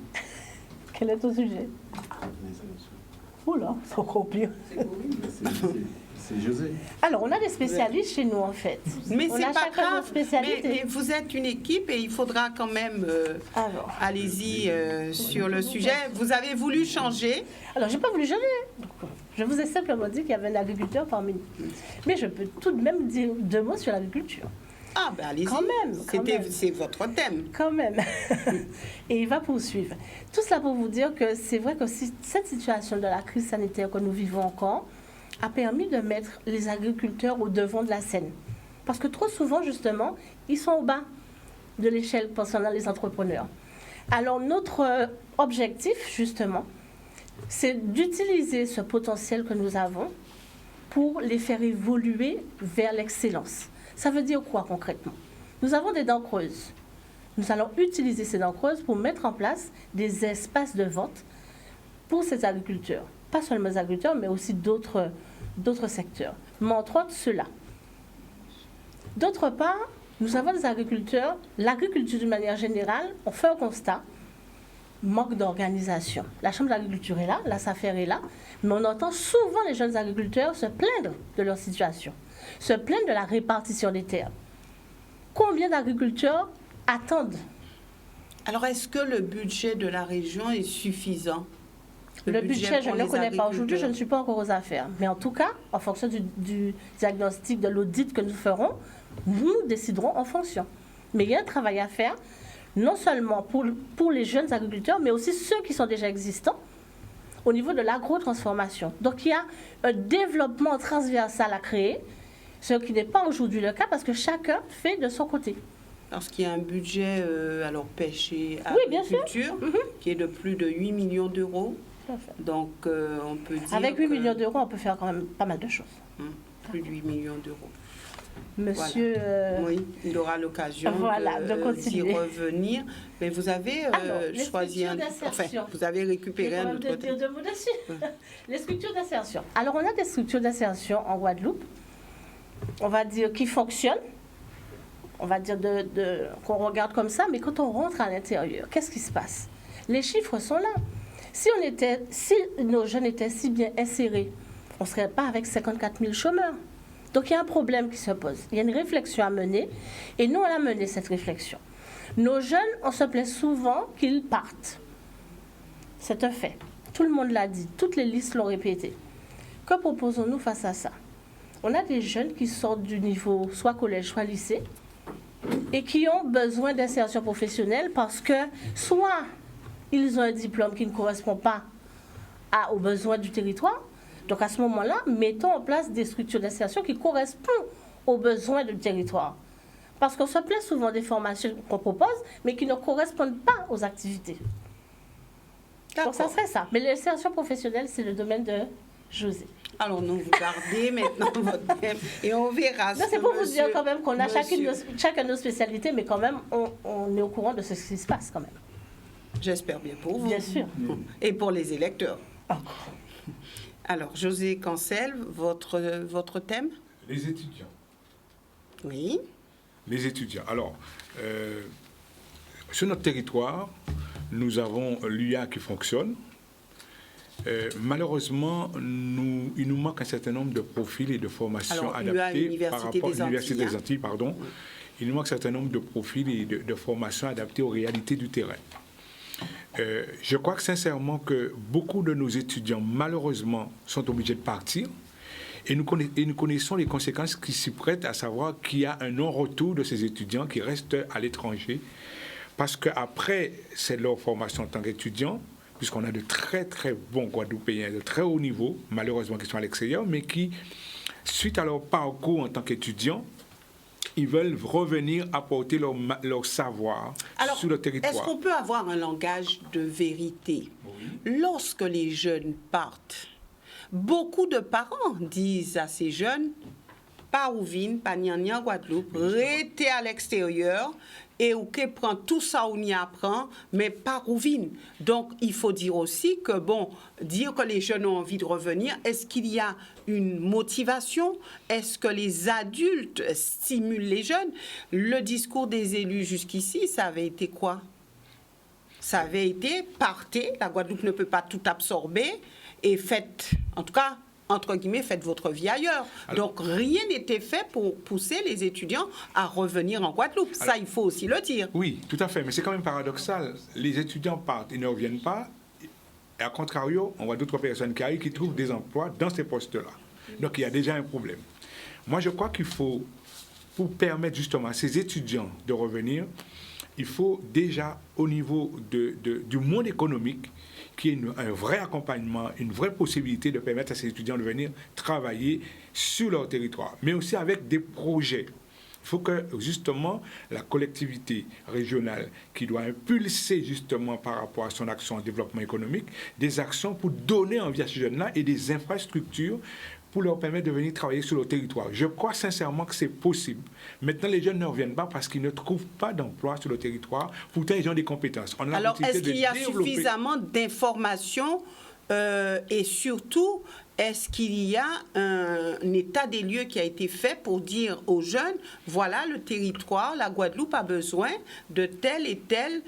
Quel est ton sujet? Oula, c'est encore pire. C'est José. Alors, on a des spécialistes chez nous, en fait. Mais On c'est a pas chacun nos grave. spécialités. Mais vous êtes une équipe et il faudra quand même. Alors. Allez-y sur le sujet. Vous avez voulu changer. Alors, je n'ai pas voulu changer. Je vous ai simplement dit qu'il y avait un agriculteur parmi nous. Mais je peux tout de même dire 2 mots sur l'agriculture. Ah, ben allez-y. Quand même, quand même. C'est votre thème. Quand même. Et il va poursuivre. Tout cela pour vous dire que c'est vrai que cette situation de la crise sanitaire que nous vivons encore a permis de mettre les agriculteurs au devant de la scène. Parce que trop souvent, justement, ils sont au bas de l'échelle concernant les entrepreneurs. Alors, notre objectif, justement, c'est d'utiliser ce potentiel que nous avons pour les faire évoluer vers l'excellence. Ça veut dire quoi concrètement? Nous avons des dents creuses. Nous allons utiliser ces dents creuses pour mettre en place des espaces de vente pour ces agriculteurs. Pas seulement les agriculteurs, mais aussi d'autres secteurs. Mais entre autres, ceux-là. D'autre part, nous avons des agriculteurs. L'agriculture, d'une manière générale, on fait un constat. Manque d'organisation. La Chambre d'agriculture est là, la SAFER est là, mais on entend souvent les jeunes agriculteurs se plaindre de leur situation, se plaindre de la répartition des terres. Combien d'agriculteurs attendent? Alors, est-ce que le budget de la région est suffisant? Le budget, je pour ne le les connais pas. Aujourd'hui, je agriculteurs. ne suis pas encore aux affaires. Mais en tout cas, en fonction du diagnostic, de l'audit que nous ferons, nous déciderons en fonction. Mais il y a un travail à faire, non seulement pour les jeunes agriculteurs, mais aussi ceux qui sont déjà existants au niveau de l'agro-transformation. Donc, il y a un développement transversal à créer, ce qui n'est pas aujourd'hui le cas parce que chacun fait de son côté. Parce qu'il y a un budget, alors pêche et Oui, bien sûr. agriculture, qui est de plus de 8 millions d'euros. Tout à fait. Donc, on peut dire Avec 8 que- millions d'euros, on peut faire quand même pas mal de choses. Plus de 8 millions d'euros. Monsieur... Oui, il aura l'occasion Voilà, de d'y continuer. revenir. Mais vous avez Alors, choisi les structures d'insertion. vous avez récupéré Je vais un quand autre même te dire 2 mots dessus. Les structures d'insertion. Alors, on a des structures d'insertion en Guadeloupe, on va dire, qui fonctionnent. On va dire qu'on regarde comme ça, mais quand on rentre à l'intérieur, qu'est-ce qui se passe? Les chiffres sont là. Si nos jeunes étaient si bien insérés, on ne serait pas avec 54 000 chômeurs. Donc, il y a un problème qui se pose. Il y a une réflexion à mener, et nous, on a mené cette réflexion. Nos jeunes, on se plaint souvent qu'ils partent. C'est un fait. Tout le monde l'a dit. Toutes les listes l'ont répété. Que proposons-nous face à ça? On a des jeunes qui sortent du niveau soit collège, soit lycée, et qui ont besoin d'insertion professionnelle parce que soit ils ont un diplôme qui ne correspond pas aux besoins du territoire. Donc à ce moment-là, mettons en place des structures d'insertion qui correspondent aux besoins du territoire. Parce qu'on se plaint souvent des formations qu'on propose, mais qui ne correspondent pas aux activités. Donc ça serait ça. Mais l'insertion professionnelle, c'est le domaine de José. Alors, nous, vous gardez maintenant votre thème et on verra. Non, c'est pour vous dire quand même qu'on a monsieur. chacun nos spécialités, mais quand même, on est au courant de ce qui se passe quand même. J'espère bien pour vous. Bien sûr. Et pour les électeurs. Alors, José Cancel, votre thème? Les étudiants. Oui. Les étudiants. Alors, sur notre territoire, nous avons l'UA qui fonctionne. Malheureusement, il nous manque un certain nombre de profils et de formations adaptées par rapport à l'Université des Antilles. Pardon. Il nous manque un certain nombre de profils et de formations adaptées aux réalités du terrain. Je crois que sincèrement que beaucoup de nos étudiants, malheureusement, sont obligés de partir. Et nous connaissons les conséquences qui s'y prêtent, à savoir qu'il y a un non-retour de ces étudiants qui restent à l'étranger. Parce qu'après leur formation en tant qu'étudiants, puisqu'on a de très très bons Guadeloupéens de très haut niveau, malheureusement qui sont à l'extérieur, mais qui, suite à leur parcours en tant qu'étudiants, ils veulent revenir apporter leur savoir sur le territoire. Est-ce qu'on peut avoir un langage de vérité? Lorsque les jeunes partent, beaucoup de parents disent à ces jeunes, pas ouvine, pas ni en Guadeloupe, rester à l'extérieur et ou que prend tout ça on y apprend, mais pas rouvine. Donc, il faut dire aussi que, bon, dire que les jeunes ont envie de revenir, est-ce qu'il y a une motivation? Est-ce que les adultes stimulent les jeunes? Le discours des élus jusqu'ici, ça avait été quoi? Ça avait été, partez, la Guadeloupe ne peut pas tout absorber, et faites, en tout cas, entre guillemets, faites votre vie ailleurs. Donc, rien n'était fait pour pousser les étudiants à revenir en Guadeloupe. Ça, il faut aussi le dire. Oui, tout à fait, mais c'est quand même paradoxal. Les étudiants partent, ils ne reviennent pas, et à contrario, on voit d'autres personnes qui arrivent, qui trouvent des emplois dans ces postes-là. Donc, il y a déjà un problème. Moi, je crois qu'il faut, pour permettre justement à ces étudiants de revenir, il faut déjà, au niveau du monde économique, qu'il y ait un vrai accompagnement, une vraie possibilité de permettre à ces étudiants de venir travailler sur leur territoire, mais aussi avec des projets. Il faut que, justement, la collectivité régionale, qui doit impulser, justement, par rapport à son action en développement économique, des actions pour donner envie à ces jeunes-là et des infrastructures pour leur permettre de venir travailler sur leur territoire. Je crois sincèrement que c'est possible. Maintenant, les jeunes ne reviennent pas parce qu'ils ne trouvent pas d'emploi sur le territoire. Pourtant, ils ont des compétences. Alors, est-ce qu'il y a suffisamment d'informations et surtout, est-ce qu'il y a un état des lieux qui a été fait pour dire aux jeunes, voilà, le territoire, la Guadeloupe a besoin de tel et tel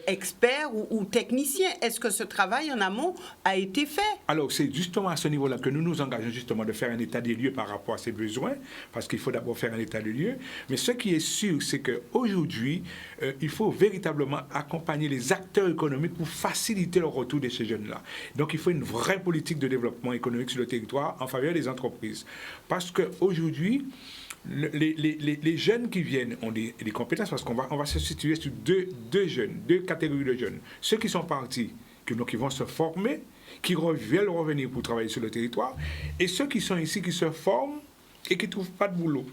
expert ou technicien? Est-ce que ce travail en amont a été fait? Alors, c'est justement à ce niveau-là que nous nous engageons justement de faire un état des lieux par rapport à ces besoins, parce qu'il faut d'abord faire un état des lieux. Mais ce qui est sûr, c'est qu'aujourd'hui, il faut véritablement accompagner les acteurs économiques pour faciliter le retour de ces jeunes-là. Donc, il faut une vraie politique de développement économique sur le territoire en faveur des entreprises. Parce qu'aujourd'hui, les jeunes qui viennent ont des compétences, parce qu'on va se situer sur deux catégories de jeunes. Ceux qui sont partis, qui vont se former, qui veulent revenir pour travailler sur le territoire, et ceux qui sont ici, qui se forment et qui ne trouvent pas de boulot,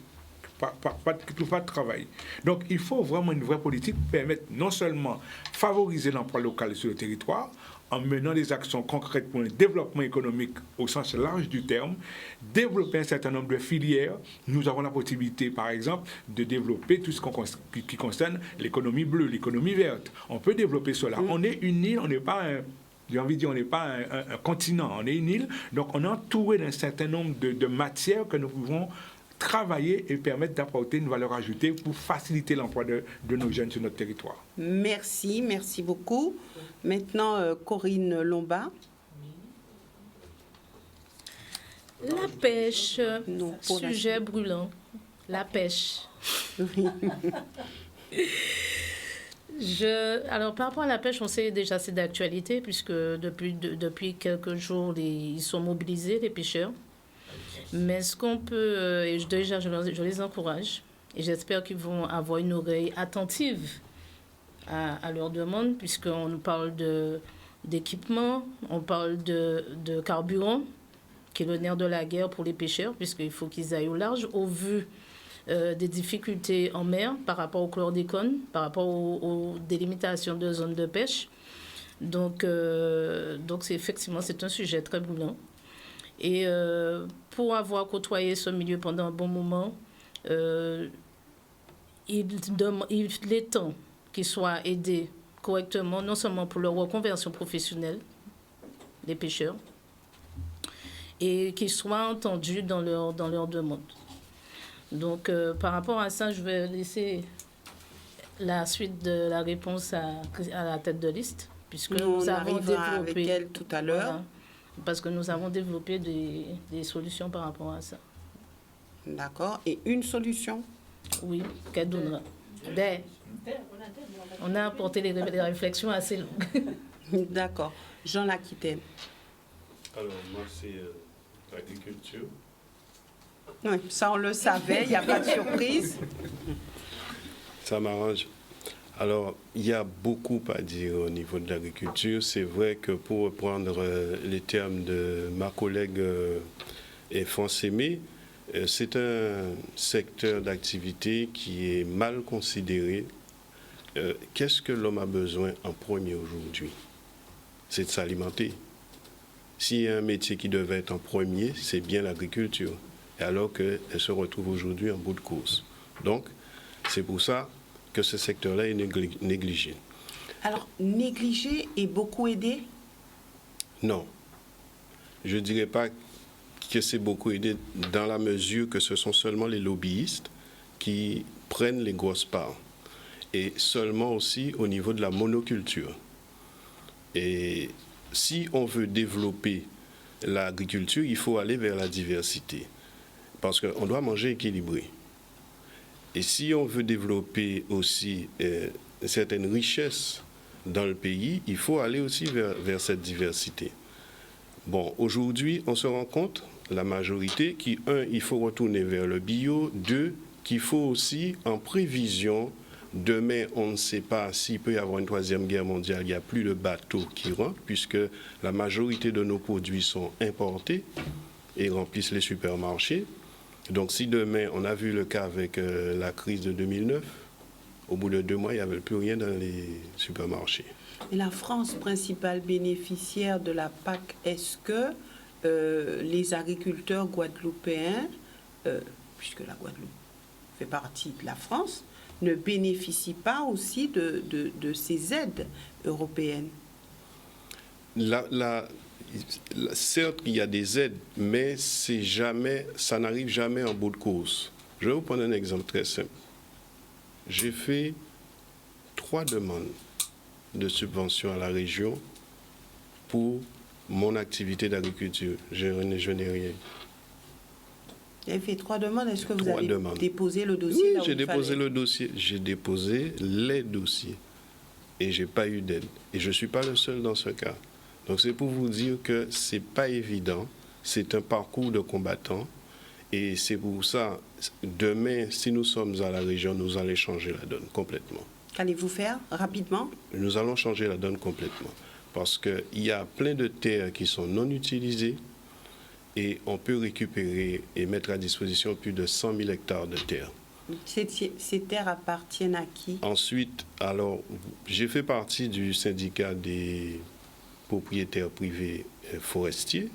qui ne trouvent pas de travail. Donc il faut vraiment une vraie politique pour permettre non seulement favoriser l'emploi local sur le territoire, en menant des actions concrètes pour un développement économique au sens large du terme, développer un certain nombre de filières. Nous avons la possibilité, par exemple, de développer tout ce qui concerne l'économie bleue, l'économie verte. On peut développer cela. On est une île, on n'est pas on n'est pas un continent, on est une île, donc on est entouré d'un certain nombre de matières que nous pouvons travailler et permettre d'apporter une valeur ajoutée pour faciliter l'emploi de nos jeunes sur notre territoire. Merci beaucoup. Maintenant, Corinne Lombard. La pêche, sujet brûlant. La pêche. Alors, par rapport à la pêche, on sait déjà c'est d'actualité, puisque depuis quelques jours, ils sont mobilisés, les pêcheurs. Mais ce qu'on peut, et déjà je les encourage, et j'espère qu'ils vont avoir une oreille attentive à leurs demandes, puisqu'on nous parle d'équipement, on parle de carburant, qui est le nerf de la guerre pour les pêcheurs, puisqu'il faut qu'ils aillent au large, au vu des difficultés en mer par rapport au chlordécone, par rapport aux délimitations de zones de pêche. Donc effectivement, c'est un sujet très brûlant. Et pour avoir côtoyé ce milieu pendant un bon moment, il est temps qu'ils soient aidés correctement, non seulement pour leur reconversion professionnelle, les pêcheurs, et qu'ils soient entendus dans leurs demandes. Donc, par rapport à ça, je vais laisser la suite de la réponse à la tête de liste, puisque nous avons développé avec elle tout à l'heure. Voilà, parce que nous avons développé des solutions par rapport à ça. D'accord. Et une solution? Oui, qu'elle donnera. On a apporté des réflexions assez longues. D'accord. Jean Laquitaine. Alors, moi, c'est l'agriculture. Oui, ça on le savait, il n'y a pas de surprise. Ça m'arrange. Alors, il y a beaucoup à dire au niveau de l'agriculture. C'est vrai que pour reprendre les termes de ma collègue France Aimée, c'est un secteur d'activité qui est mal considéré. Qu'est-ce que l'homme a besoin en premier aujourd'hui? C'est de s'alimenter. S'il y a un métier qui devait être en premier, c'est bien l'agriculture. alors qu'elle se retrouve aujourd'hui en bout de course. Donc, c'est pour ça que ce secteur-là est négligé. Alors, négligé et beaucoup aidé? Non. Je ne dirais pas que c'est beaucoup aidé dans la mesure que ce sont seulement les lobbyistes qui prennent les grosses parts. Et seulement aussi au niveau de la monoculture. Et si on veut développer l'agriculture, il faut aller vers la diversité. Parce qu'on doit manger équilibré. Et si on veut développer aussi certaines richesses dans le pays, il faut aller aussi vers cette diversité. Bon, aujourd'hui, on se rend compte, la majorité, il faut retourner vers le bio, 2, qu'il faut aussi, en prévision, demain, on ne sait pas s'il peut y avoir une 3e guerre mondiale, il n'y a plus de bateaux qui rentrent, puisque la majorité de nos produits sont importés et remplissent les supermarchés. Donc si demain, on a vu le cas avec la crise de 2009, au bout de 2 mois, il n'y avait plus rien dans les supermarchés. Et la France, principale bénéficiaire de la PAC, est-ce que les agriculteurs guadeloupéens, puisque la Guadeloupe fait partie de la France, ne bénéficient pas aussi de ces aides européennes? Certes, il y a des aides, mais ça n'arrive jamais en bout de course. Je vais vous prendre un exemple très simple. J'ai fait 3 demandes de subvention à la région pour mon activité d'agriculture. Je n'ai rien. Vous avez fait 3 demandes. Est-ce que vous 3 avez demandes. déposé le dossier? Oui, j'ai déposé le dossier. J'ai déposé les dossiers. Et je n'ai pas eu d'aide. Et je ne suis pas le seul dans ce cas. Donc c'est pour vous dire que ce n'est pas évident. C'est un parcours de combattant. Et c'est pour ça, demain, si nous sommes à la région, nous allons changer la donne complètement. Qu'allez-vous faire rapidement? Nous allons changer la donne complètement. Parce qu'il y a plein de terres qui sont non utilisées et on peut récupérer et mettre à disposition plus de 100 000 hectares de terres. Ces terres appartiennent à qui? Ensuite, alors, j'ai fait partie du syndicat des propriétaires privés forestiers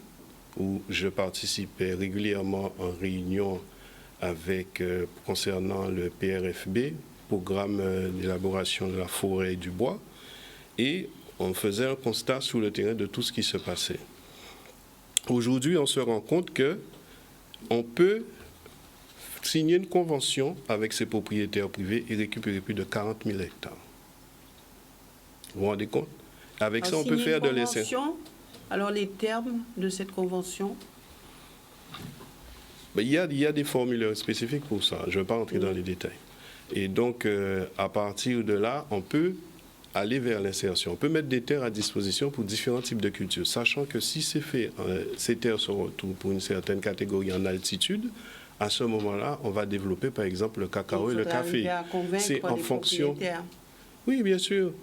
où je participais régulièrement en réunion avec, concernant le PRFB, Programme d'élaboration de la forêt et du bois, et on faisait un constat sur le terrain de tout ce qui se passait. Aujourd'hui, on se rend compte qu'on peut signer une convention avec ces propriétaires privés et récupérer plus de 40 000 hectares. Vous vous rendez compte? Avec ça, on peut faire de l'essai. Alors, les termes de cette convention? Il y a des formulaires spécifiques pour ça. Je ne vais pas entrer dans les détails. Et donc, à partir de là, on peut aller vers l'insertion. On peut mettre des terres à disposition pour différents types de cultures, sachant que si c'est fait, ces terres se retrouvent pour une certaine catégorie en altitude, à ce moment-là, on va développer, par exemple, le cacao et le café. C'est en fonction. Oui, bien sûr.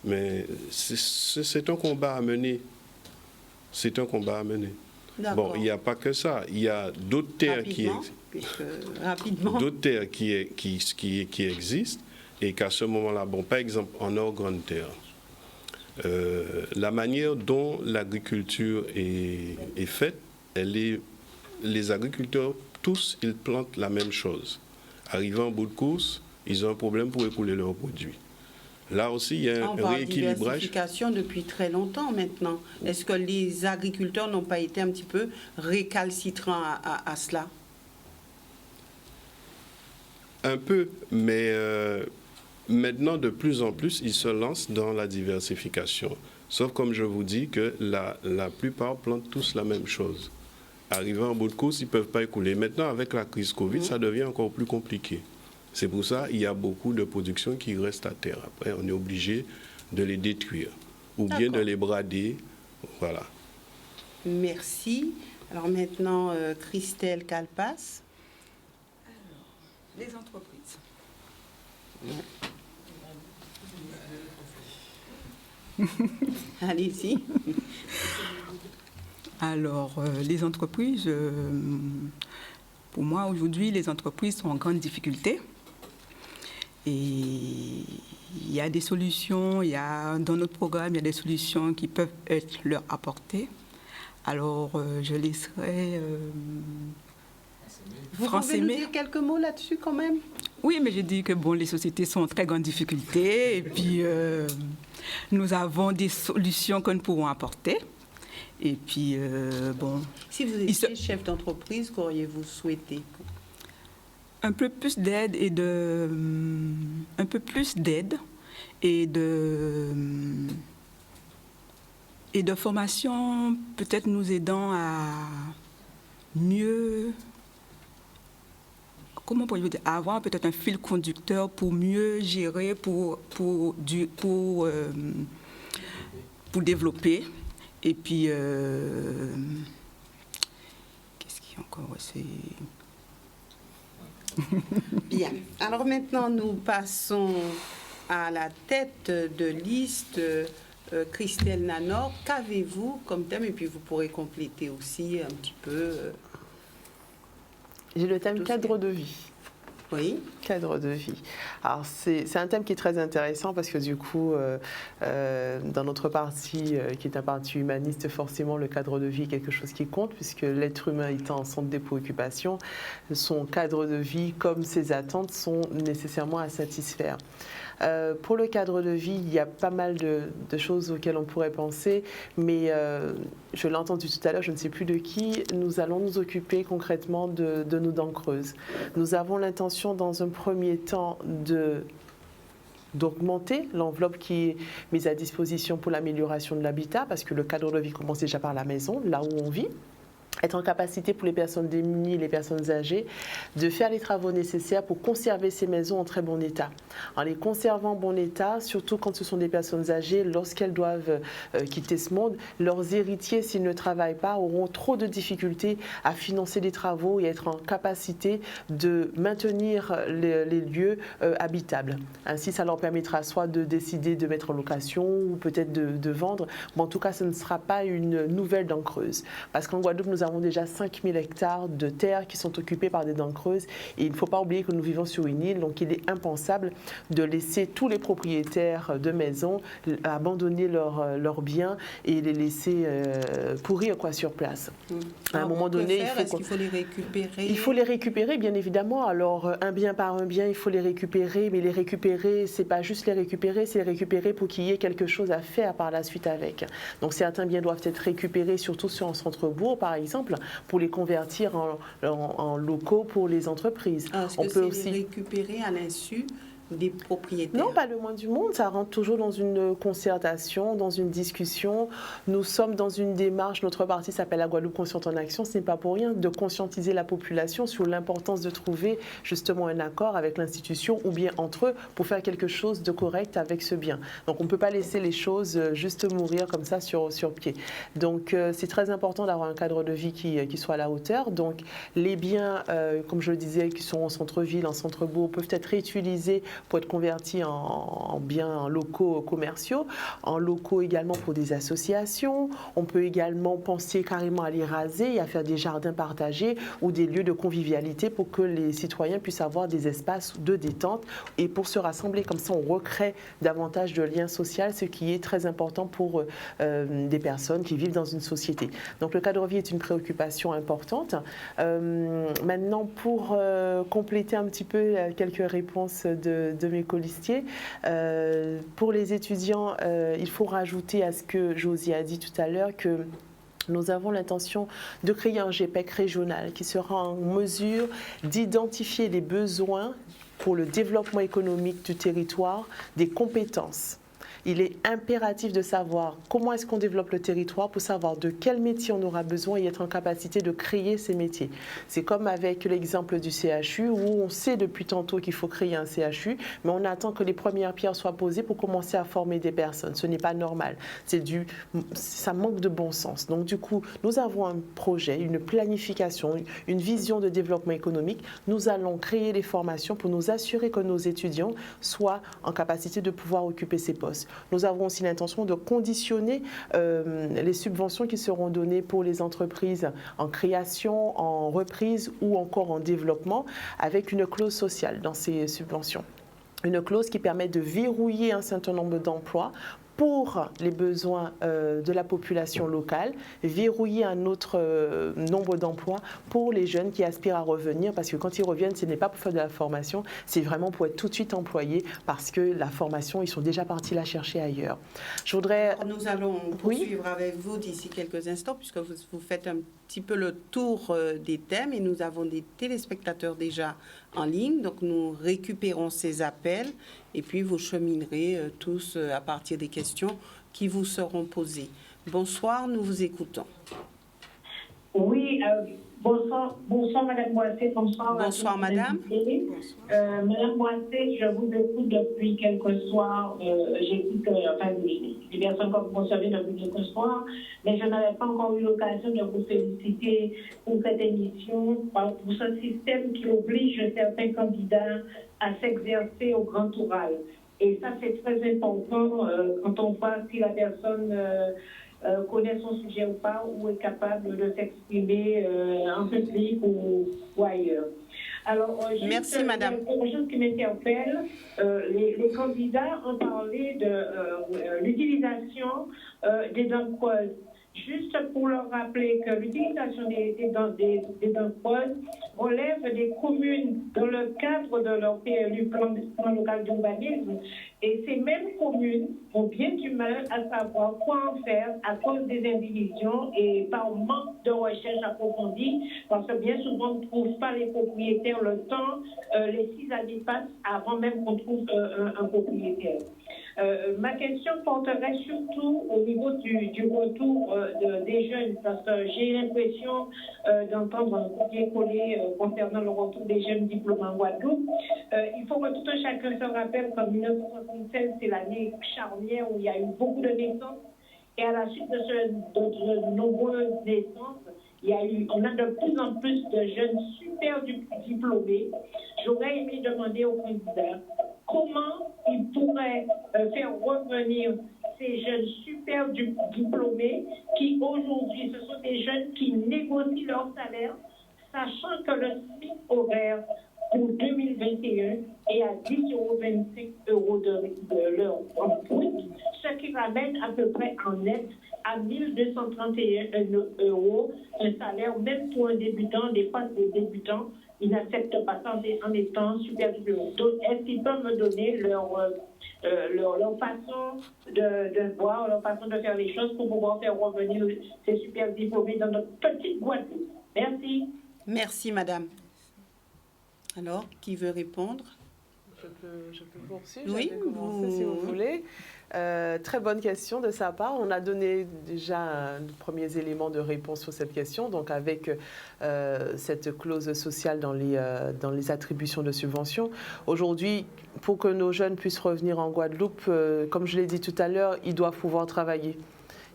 Mais c'est un combat à mener. C'est un combat à mener. Bon, il n'y a pas que ça. Il y a d'autres terres qui existent et qu'à ce moment-là, bon, par exemple, en hors grande terre, la manière dont l'agriculture est faite, les agriculteurs, tous, ils plantent la même chose. Arrivant en bout de course, ils ont un problème pour écouler leurs produits. Là aussi, il y a un rééquilibrage. Diversification depuis très longtemps maintenant. Est-ce que les agriculteurs n'ont pas été un petit peu récalcitrants à cela? Un peu, mais maintenant, de plus en plus, ils se lancent dans la diversification. Sauf, comme je vous dis, que la plupart plantent tous la même chose. Arrivant en bout de course, ils ne peuvent pas écouler. Maintenant, avec la crise Covid, ça devient encore plus compliqué. C'est pour ça qu'il y a beaucoup de productions qui restent à terre. Après, on est obligé de les détruire ou bien de les brader. Voilà. Merci. Alors maintenant, Christelle Calpas. Alors, les entreprises. Allez-y. Alors, les entreprises, pour moi, aujourd'hui, les entreprises sont en grande difficulté. Et il y a des solutions, dans notre programme, il y a des solutions qui peuvent être leur apportées. Alors, je laisserai Vous pouvez nous dire quelques mots là-dessus quand même? Oui, mais je dis que bon, les sociétés sont en très grande difficulté et puis nous avons des solutions que nous pourrons apporter. Et puis, bon... Si vous étiez chef d'entreprise, qu'auriez-vous souhaité? Un peu plus d'aide et de... Un peu plus d'aide et de formation, peut-être nous aidant à mieux... Comment pourriez-vous dire? Avoir peut-être un fil conducteur pour mieux gérer, pour développer. Et puis, qu'est-ce qu'il y a encore? Bien. Alors maintenant, nous passons à la tête de liste. Christelle Nanor, qu'avez-vous comme thème? Et puis vous pourrez compléter aussi un petit peu. J'ai le thème cadre de vie. Oui. Cadre de vie. Alors, c'est un thème qui est très intéressant parce que du coup, dans notre parti, qui est un parti humaniste, forcément, le cadre de vie est quelque chose qui compte puisque l'être humain étant en centre des préoccupations, son cadre de vie comme ses attentes sont nécessairement à satisfaire. Pour le cadre de vie, il y a pas mal de choses auxquelles on pourrait penser, mais je l'ai entendu tout à l'heure, je ne sais plus de qui, nous allons nous occuper concrètement de nos dents creuses. Nous avons l'intention dans un premier temps d'augmenter l'enveloppe qui est mise à disposition pour l'amélioration de l'habitat, parce que le cadre de vie commence déjà par la maison, là où on vit. Être en capacité pour les personnes démunies, les personnes âgées, de faire les travaux nécessaires pour conserver ces maisons en très bon état. En les conservant en bon état, surtout quand ce sont des personnes âgées, lorsqu'elles doivent quitter ce monde, leurs héritiers, s'ils ne travaillent pas, auront trop de difficultés à financer les travaux et être en capacité de maintenir les lieux habitables. Ainsi, ça leur permettra soit de décider de mettre en location ou peut-être de vendre, mais en tout cas, ce ne sera pas une nouvelle dent creuse. Parce qu'en Guadeloupe, nous avons déjà 5000 hectares de terres qui sont occupés par des dents creuses et il ne faut pas oublier que nous vivons sur une île, donc il est impensable de laisser tous les propriétaires de maisons abandonner leurs biens et les laisser pourrir sur place. À un moment donné, est-ce qu'il faut les récupérer? Il faut les récupérer, bien évidemment. Alors, un bien par un bien, il faut les récupérer, mais les récupérer, c'est pas juste les récupérer, c'est les récupérer pour qu'il y ait quelque chose à faire par la suite avec. Donc, certains biens doivent être récupérés, surtout sur un centre-bourg, par exemple, pour les convertir en locaux pour les entreprises. Est-ce que c'est aussi les récupérer à l'insu des propriétaires? Non, pas le moins du monde. Ça rentre toujours dans une concertation, dans une discussion. Nous sommes dans une démarche, notre parti s'appelle la Guadeloupe Consciente en Action, ce n'est pas pour rien, de conscientiser la population sur l'importance de trouver justement un accord avec l'institution ou bien entre eux pour faire quelque chose de correct avec ce bien. Donc on ne peut pas laisser les choses juste mourir comme ça sur pied. Donc c'est très important d'avoir un cadre de vie qui soit à la hauteur. Donc les biens, comme je le disais, qui sont en centre-ville, en centre-bourg, peuvent être réutilisés pour être convertis en biens locaux commerciaux, en locaux également pour des associations. On peut également penser carrément à les raser et à faire des jardins partagés ou des lieux de convivialité pour que les citoyens puissent avoir des espaces de détente et pour se rassembler. Comme ça, on recrée davantage de liens sociaux, ce qui est très important pour des personnes qui vivent dans une société. Donc le cadre de vie est une préoccupation importante. Maintenant, pour compléter un petit peu quelques réponses de mes colistiers. Pour les étudiants, il faut rajouter à ce que Josie a dit tout à l'heure que nous avons l'intention de créer un GPEC régional qui sera en mesure d'identifier les besoins pour le développement économique du territoire, des compétences. Il est impératif de savoir comment est-ce qu'on développe le territoire pour savoir de quel métier on aura besoin et être en capacité de créer ces métiers. C'est comme avec l'exemple du CHU où on sait depuis tantôt qu'il faut créer un CHU, mais on attend que les premières pierres soient posées pour commencer à former des personnes. Ce n'est pas normal. Ça manque de bon sens. Donc du coup, nous avons un projet, une planification, une vision de développement économique. Nous allons créer les formations pour nous assurer que nos étudiants soient en capacité de pouvoir occuper ces postes. Nous avons aussi l'intention de conditionner les subventions qui seront données pour les entreprises en création, en reprise ou encore en développement avec une clause sociale dans ces subventions. Une clause qui permet de verrouiller un certain nombre d'emplois pour les besoins de la population locale, verrouiller un autre nombre d'emplois pour les jeunes qui aspirent à revenir, parce que quand ils reviennent, ce n'est pas pour faire de la formation, c'est vraiment pour être tout de suite employés, parce que la formation, ils sont déjà partis la chercher ailleurs. Je voudrais... Nous allons poursuivre avec vous d'ici quelques instants, puisque vous faites un petit peu le tour des thèmes, et nous avons des téléspectateurs déjà en ligne, donc nous récupérons ces appels, et puis vous cheminerez tous à partir des questions qui vous seront posées. Bonsoir, nous vous écoutons. Oui, bonsoir Madame Boissé, bonsoir Madame. Madame Boissé, je vous écoute depuis quelques soirs, j'écoute les personnes que vous recevez depuis quelques soirs, mais je n'avais pas encore eu l'occasion de vous féliciter pour cette émission, pour ce système qui oblige certains candidats à s'exercer au grand oral. Et ça, c'est très important quand on voit si la personne connaît son sujet ou pas, ou est capable de s'exprimer en public ou ailleurs. Alors, merci, Madame. Quelque chose qui m'interpelle, les candidats ont parlé de l'utilisation des dents creuses. Juste pour leur rappeler que l'utilisation des dents creuses relève des communes dans le cadre de leur PLU, plan local d'urbanisme, et ces mêmes communes ont bien du mal à savoir quoi en faire à cause des indivisions et par manque de recherche approfondie, parce que bien souvent on ne trouve pas les propriétaires le temps, les 6 années passent avant même qu'on trouve un propriétaire. Ma question porterait surtout au niveau du retour des jeunes, parce que j'ai l'impression d'entendre un copier-coller concernant le retour des jeunes diplômés en Guadeloupe. Il faut que tout un chacun se rappelle qu'en 1976, c'est l'année charnière où il y a eu beaucoup de naissances, et à la suite de nombreuses naissances, on a de plus en plus de jeunes super diplômés. J'aurais aimé demander aux candidats comment ils pourraient faire revenir ces jeunes super diplômés qui aujourd'hui, ce sont des jeunes qui négocient leur salaire, sachant que le SMIC horaire pour 2021 est à 10,25 € de l'heure en brut, ce qui ramène à peu près en net à 1231 €, un salaire même pour un débutant. Des fois, les débutants, ils n'acceptent pas ça en étant super diplômés. Donc, est-ce qu'ils peuvent me donner leur façon de voir, leur façon de faire les choses pour pouvoir faire revenir ces super diplômés dans notre petite Guadeloupe? Merci. Merci, Madame. Alors, qui veut répondre? Je peux poursuivre. Oui, si vous voulez. Très bonne question de sa part. On a donné déjà un premier élément de réponse sur cette question, donc avec cette clause sociale dans les attributions de subventions. Aujourd'hui, pour que nos jeunes puissent revenir en Guadeloupe, comme je l'ai dit tout à l'heure, ils doivent pouvoir travailler.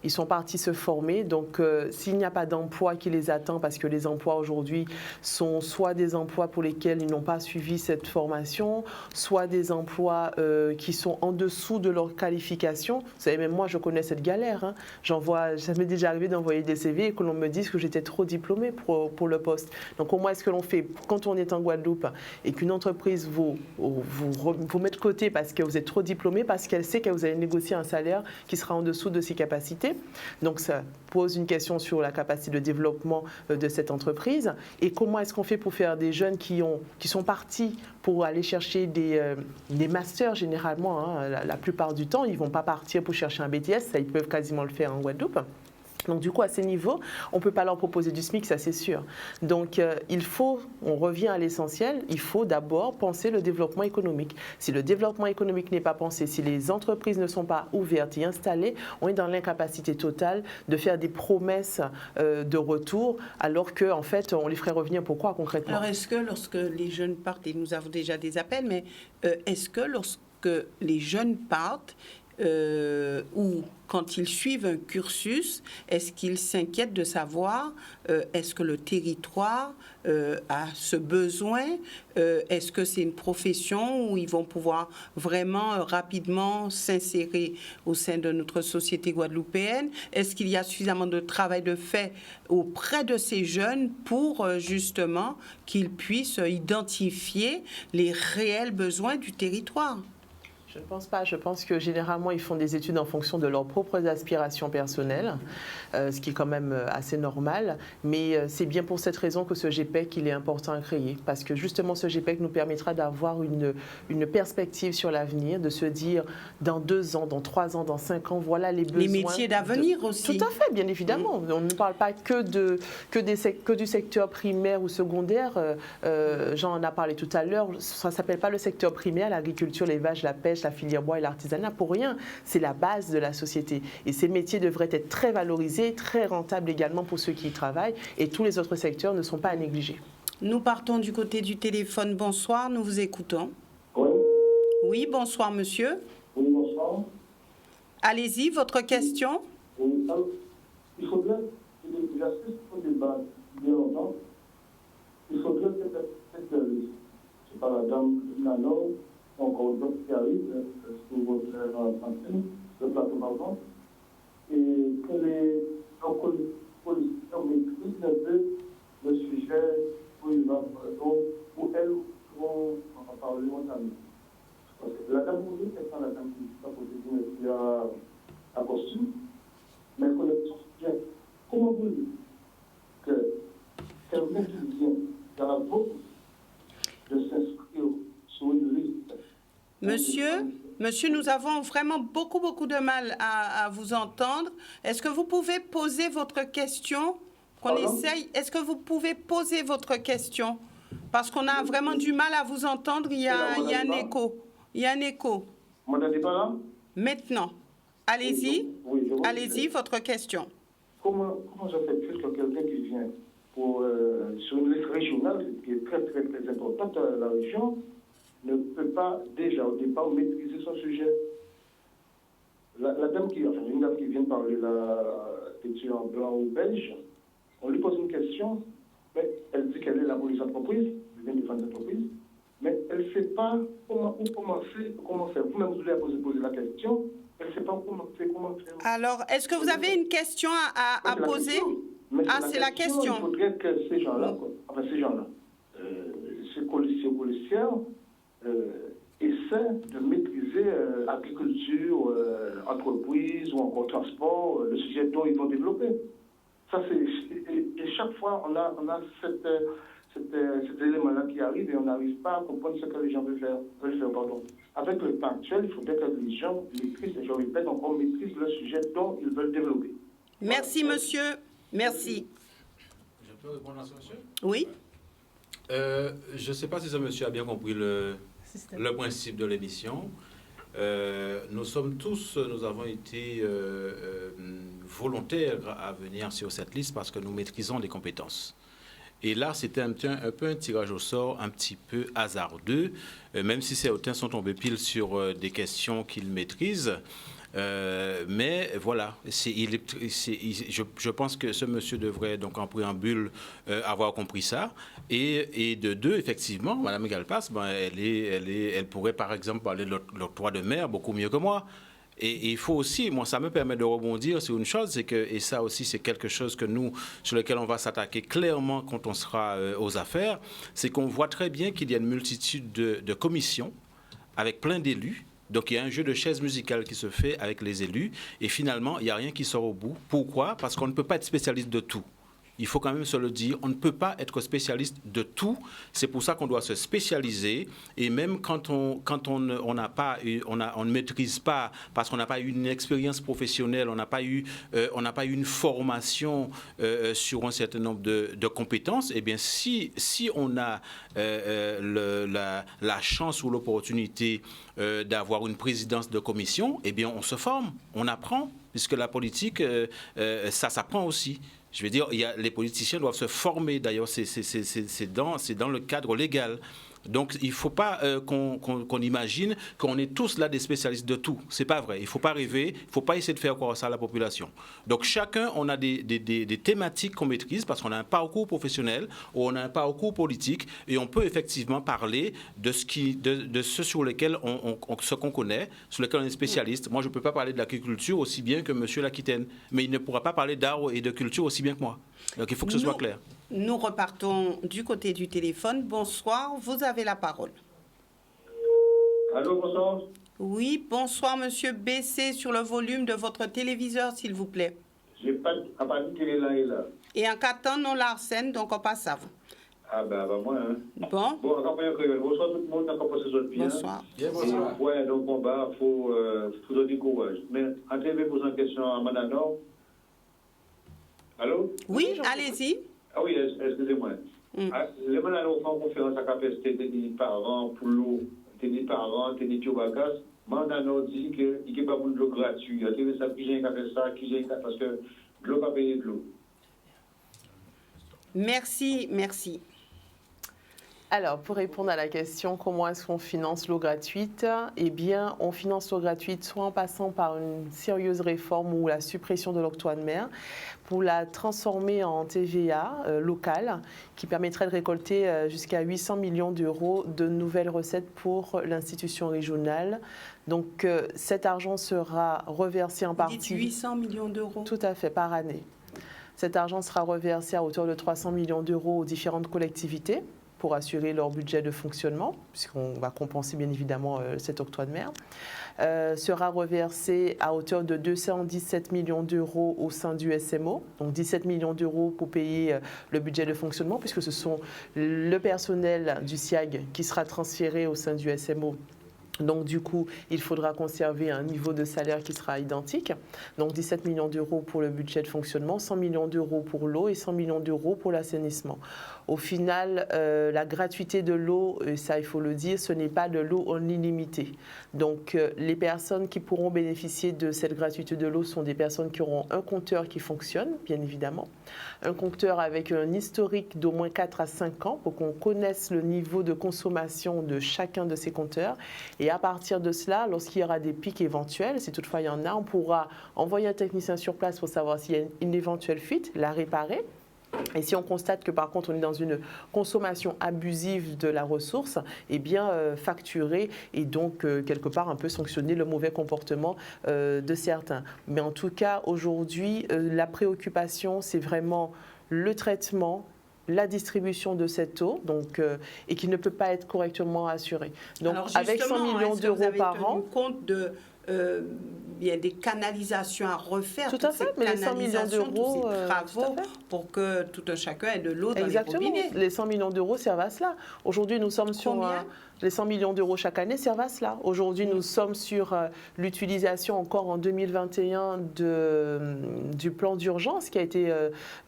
Ils sont partis se former, donc s'il n'y a pas d'emploi qui les attend, parce que les emplois aujourd'hui sont soit des emplois pour lesquels ils n'ont pas suivi cette formation, soit des emplois qui sont en dessous de leur qualification. Vous savez, même moi, je connais cette galère. Hein. Ça m'est déjà arrivé d'envoyer des CV et que l'on me dise que j'étais trop diplômée pour le poste. Donc, comment est-ce que l'on fait quand on est en Guadeloupe et qu'une entreprise vous met de côté parce que vous êtes trop diplômé, parce qu'elle sait que vous allez négocier un salaire qui sera en dessous de ses capacités? Donc ça pose une question sur la capacité de développement de cette entreprise. Et comment est-ce qu'on fait pour faire des jeunes qui sont partis pour aller chercher des masters généralement, hein, la plupart du temps, ils ne vont pas partir pour chercher un BTS, ça ils peuvent quasiment le faire en Guadeloupe. Donc du coup, à ces niveaux, on ne peut pas leur proposer du SMIC, ça c'est sûr. Donc on revient à l'essentiel, il faut d'abord penser le développement économique. Si le développement économique n'est pas pensé, si les entreprises ne sont pas ouvertes et installées, on est dans l'incapacité totale de faire des promesses de retour, alors qu'en fait, on les ferait revenir pourquoi concrètement? Alors est-ce que lorsque les jeunes partent, et nous avons déjà des appels, mais est-ce que lorsque les jeunes partent, ou quand ils suivent un cursus, est-ce qu'ils s'inquiètent de savoir est-ce que le territoire a ce besoin? Est-ce que c'est une profession où ils vont pouvoir vraiment rapidement s'insérer au sein de notre société guadeloupéenne? Est-ce qu'il y a suffisamment de travail de fait auprès de ces jeunes pour justement qu'ils puissent identifier les réels besoins du territoire? Je ne pense pas. Je pense que généralement, ils font des études en fonction de leurs propres aspirations personnelles, ce qui est quand même assez normal. Mais c'est bien pour cette raison que ce GPEC, il est important à créer. Parce que justement, ce GPEC nous permettra d'avoir une perspective sur l'avenir, de se dire dans 2 ans, dans 3 ans, dans 5 ans, voilà les besoins. Les métiers d'avenir aussi. Tout à fait, bien évidemment. On ne parle pas que du secteur primaire ou secondaire. Jean en a parlé tout à l'heure. Ça ne s'appelle pas le secteur primaire, l'agriculture, l'élevage, la pêche, la filière bois et l'artisanat pour rien. C'est la base de la société. Et ces métiers devraient être très valorisés, très rentables également pour ceux qui y travaillent. Et tous les autres secteurs ne sont pas à négliger. Nous partons du côté du téléphone. Bonsoir, nous vous écoutons. Oui. Oui, bonsoir monsieur. Oui, bonsoir. Allez-y, votre question. Oui, alors, il faudrait, j'assiste au débat bien longtemps, il faudrait peut-être, je sais pas, la dame Nano, encore d'autres qui arrivent sur votre antenne, le plateau pardon, et que les policiers maîtrisent un peu le sujet où ils vont, où elles vont en parler notamment. Parce que la dame Mouli, c'est pas la dame qui est à côté du métier à costume, mais connaissons bien. Comment vous dites que quelqu'un qui vient dans la vote de s'inscrire sur une liste. Monsieur, nous avons vraiment beaucoup de mal à vous entendre. Est-ce que vous pouvez poser votre question? Est-ce que vous pouvez poser votre question? Parce qu'on a vraiment du mal à vous entendre. Il y a un écho. Il y a un écho. Vous m'entendez pas là? Maintenant. Allez-y. Oui, allez-y, votre question. Comment je fais plus que quelqu'un qui vient sur une liste régionale, qui est très importante dans la région, ne peut pas déjà au départ maîtriser son sujet. Une dame qui vient de parler d'étudiant blanc ou belge, on lui pose une question, mais elle dit qu'elle est la police d'entreprise, elle vient de défendre l'entreprise, mais elle ne sait pas comment faire. Vous-même, vous lui avez posé la question, elle ne sait pas comment faire. Alors, est-ce que vous avez une question à poser? C'est la question. Il faudrait que ces gens-là, ces policiers, essaient de maîtriser agriculture, entreprise ou encore transport, le sujet dont ils vont développer. Ça, et chaque fois, on a cet élément-là qui arrive et on n'arrive pas à comprendre ce que les gens veulent faire. Avec le temps actuel, il faudrait que les gens maîtrisent, et je répète encore, maîtrisent le sujet dont ils veulent développer. Merci, monsieur. Merci. Je peux répondre à ça, monsieur? Oui. Je ne sais pas si ce monsieur a bien compris le principe de l'émission. Nous avons été volontaires à venir sur cette liste parce que nous maîtrisons des compétences. Et là, c'était un peu un tirage au sort un petit peu hasardeux, même si certains sont tombés pile sur des questions qu'ils maîtrisent. Mais voilà, je pense que ce monsieur devrait donc en préambule avoir compris ça. Et de deux, effectivement, Mme Galpas, elle pourrait par exemple parler de l'octroi de mer beaucoup mieux que moi. Et il faut aussi, moi ça me permet de rebondir sur une chose, c'est que, et ça aussi c'est quelque chose sur lequel on va s'attaquer clairement quand on sera aux affaires, c'est qu'on voit très bien qu'il y a une multitude de commissions avec plein d'élus. Donc il y a un jeu de chaises musicales qui se fait avec les élus et finalement il n'y a rien qui sort au bout. Pourquoi? Parce qu'on ne peut pas être spécialiste de tout. Il faut quand même se le dire, on ne peut pas être spécialiste de tout. C'est pour ça qu'on doit se spécialiser. Et même quand on ne maîtrise pas, parce qu'on n'a pas eu une expérience professionnelle, on n'a pas eu une formation sur un certain nombre de compétences, eh bien si on a la chance ou l'opportunité d'avoir une présidence de commission, eh bien on se forme, on apprend, puisque la politique, ça s'apprend aussi. Je veux dire, les politiciens doivent se former. D'ailleurs, c'est dans le cadre légal. Donc, il ne faut pas qu'on imagine qu'on est tous là des spécialistes de tout. Ce n'est pas vrai. Il ne faut pas rêver. Il ne faut pas essayer de faire croire ça à la population. Donc, chacun, on a des thématiques qu'on maîtrise parce qu'on a un parcours professionnel ou on a un parcours politique et on peut effectivement parler de ce sur lesquels ce qu'on connaît, sur lesquels on est spécialiste. Moi, je ne peux pas parler de l'agriculture aussi bien que M. L'Aquitaine, mais il ne pourra pas parler d'art et de culture aussi bien que moi. Donc, il faut que ce soit clair. Nous repartons du côté du téléphone. Bonsoir, vous avez la parole. Allô, bonsoir. Oui, bonsoir, monsieur. Baissez sur le volume de votre téléviseur, s'il vous plaît. J'ai pas dit qu'elle est là et là. Et en cas de temps, non l'arsène, donc on passe à vous. Ah ben, moi, hein. Bon. Bon, bonsoir tout le monde, on a passé ce bien. Bonsoir. Bonsoir. Ouais, donc combat, il faut donner courage. Mais en TV, poser une question à Manano. Allô? Oui, allez-y. Ah oui, excusez-moi. Les Manano font conférence à capacité des parents pour l'eau, des parents, des Tiobagas. Manano dit qu'il n'y a pas de l'eau gratuite. Il y a ça qui j'ai fait ça, qui j'ai parce que l'eau va payer de l'eau. Merci, merci. Alors, pour répondre à la question, comment est-ce qu'on finance l'eau gratuite? Eh bien, on finance l'eau gratuite soit en passant par une sérieuse réforme ou la suppression de l'octroi de mer pour la transformer en TVA locale qui permettrait de récolter jusqu'à 800 millions d'euros de nouvelles recettes pour l'institution régionale. Donc, cet argent sera reversé en partie... Vous dites 800 millions d'euros? Tout à fait, par année. Cet argent sera reversé à hauteur de 300 millions d'euros aux différentes collectivités pour assurer leur budget de fonctionnement, puisqu'on va compenser bien évidemment cet octroi de mer, sera reversé à hauteur de 217 millions d'euros au sein du SMO, donc 17 millions d'euros pour payer le budget de fonctionnement, puisque ce sont le personnel du SIAG qui sera transféré au sein du SMO. Donc, du coup, il faudra conserver un niveau de salaire qui sera identique. Donc, 17 millions d'euros pour le budget de fonctionnement, 100 millions d'euros pour l'eau et 100 millions d'euros pour l'assainissement. Au final, la gratuité de l'eau, ça, il faut le dire, ce n'est pas de l'eau en illimité. Donc, les personnes qui pourront bénéficier de cette gratuité de l'eau sont des personnes qui auront un compteur qui fonctionne, bien évidemment. Un compteur avec un historique d'au moins 4 à 5 ans pour qu'on connaisse le niveau de consommation de chacun de ces compteurs. Et à partir de cela, lorsqu'il y aura des pics éventuels, si toutefois il y en a, on pourra envoyer un technicien sur place pour savoir s'il y a une éventuelle fuite, la réparer. Et si on constate que par contre on est dans une consommation abusive de la ressource, eh bien facturer et donc quelque part un peu sanctionner le mauvais comportement de certains. Mais en tout cas, aujourd'hui, la préoccupation, c'est vraiment le traitement, la distribution de cette eau, donc, et qui ne peut pas être correctement assurée. Donc, avec 100 millions d'euros par an... compte de... il y a des canalisations à refaire. Tout à fait, mais les 100 millions d'euros, tous ces travaux pour que tout un chacun ait de l'eau dans les robinets. Les 100 millions d'euros servent à cela. Aujourd'hui, nous sommes sur... les 100 millions d'euros chaque année servent à cela. Aujourd'hui, nous sommes sur l'utilisation encore en 2021 du plan d'urgence qui a été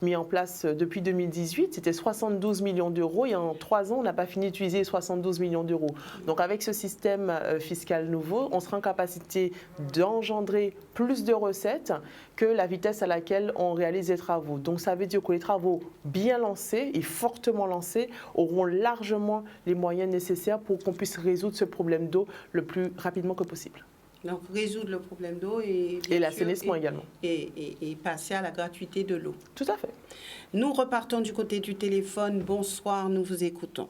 mis en place depuis 2018. C'était 72 millions d'euros et en 3 ans, on n'a pas fini d'utiliser 72 millions d'euros. Donc avec ce système fiscal nouveau, on sera en capacité d'engendrer plus de recettes que la vitesse à laquelle on réalise les travaux. Donc ça veut dire que les travaux bien lancés et fortement lancés auront largement les moyens nécessaires pour qu'on puisse résoudre ce problème d'eau le plus rapidement que possible. Donc résoudre le problème d'eau et l'assainissement également. Et passer à la gratuité de l'eau. Tout à fait. Nous repartons du côté du téléphone. Bonsoir, nous vous écoutons.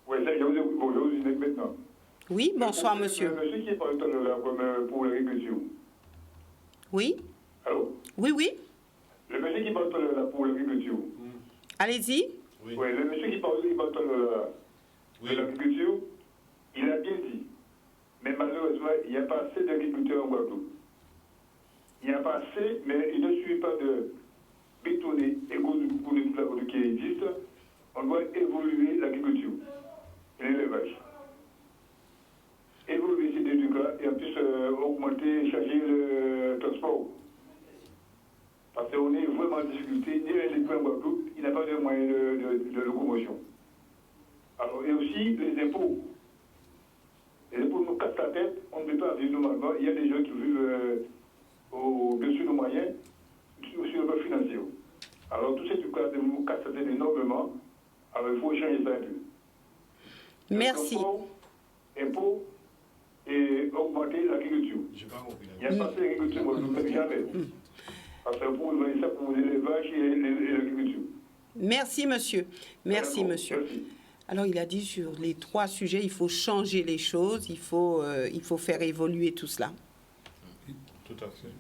Oui, je vous écoute maintenant. Oui, bonsoir monsieur. Monsieur qui parle là pour l'agriculture. Oui. Allô? Oui, oui. Le monsieur qui parle là pour l'agriculture. Allez-y. Oui, le monsieur qui parle là de l'agriculture, il a bien dit. Mais malheureusement, il n'y a pas assez d'agriculteurs en Guadeloupe. Il n'y a pas assez, mais il ne suffit pas de bétonner et pour toute la Guadeloupe qui existe. On doit évoluer l'agriculture et l'élevage. Évoluer ces deux cas et en plus augmenter, changer le transport. Parce qu'on est vraiment en difficulté. Ni les points en Guadeloupe, il n'y a pas de moyens de locomotion. Alors, et aussi les impôts. Les impôts nous cassent la tête, on ne peut pas vivre normalement. Il y a des gens qui vivent au-dessus de nos moyens, sur le plan financier. Alors, tout ces trucs-là nous cassent la tête énormément. Alors, il faut changer ça un peu. Merci. Impôts et augmenter l'agriculture. Il n'y a pas assez d'agriculture, moi, je ne le fais jamais. Parce que pour ça pour l'élevage et l'agriculture. Merci, monsieur. Merci, monsieur. Merci. Alors, il a dit sur les 3 sujets, il faut changer les choses, il faut faire évoluer tout cela. Tout à fait.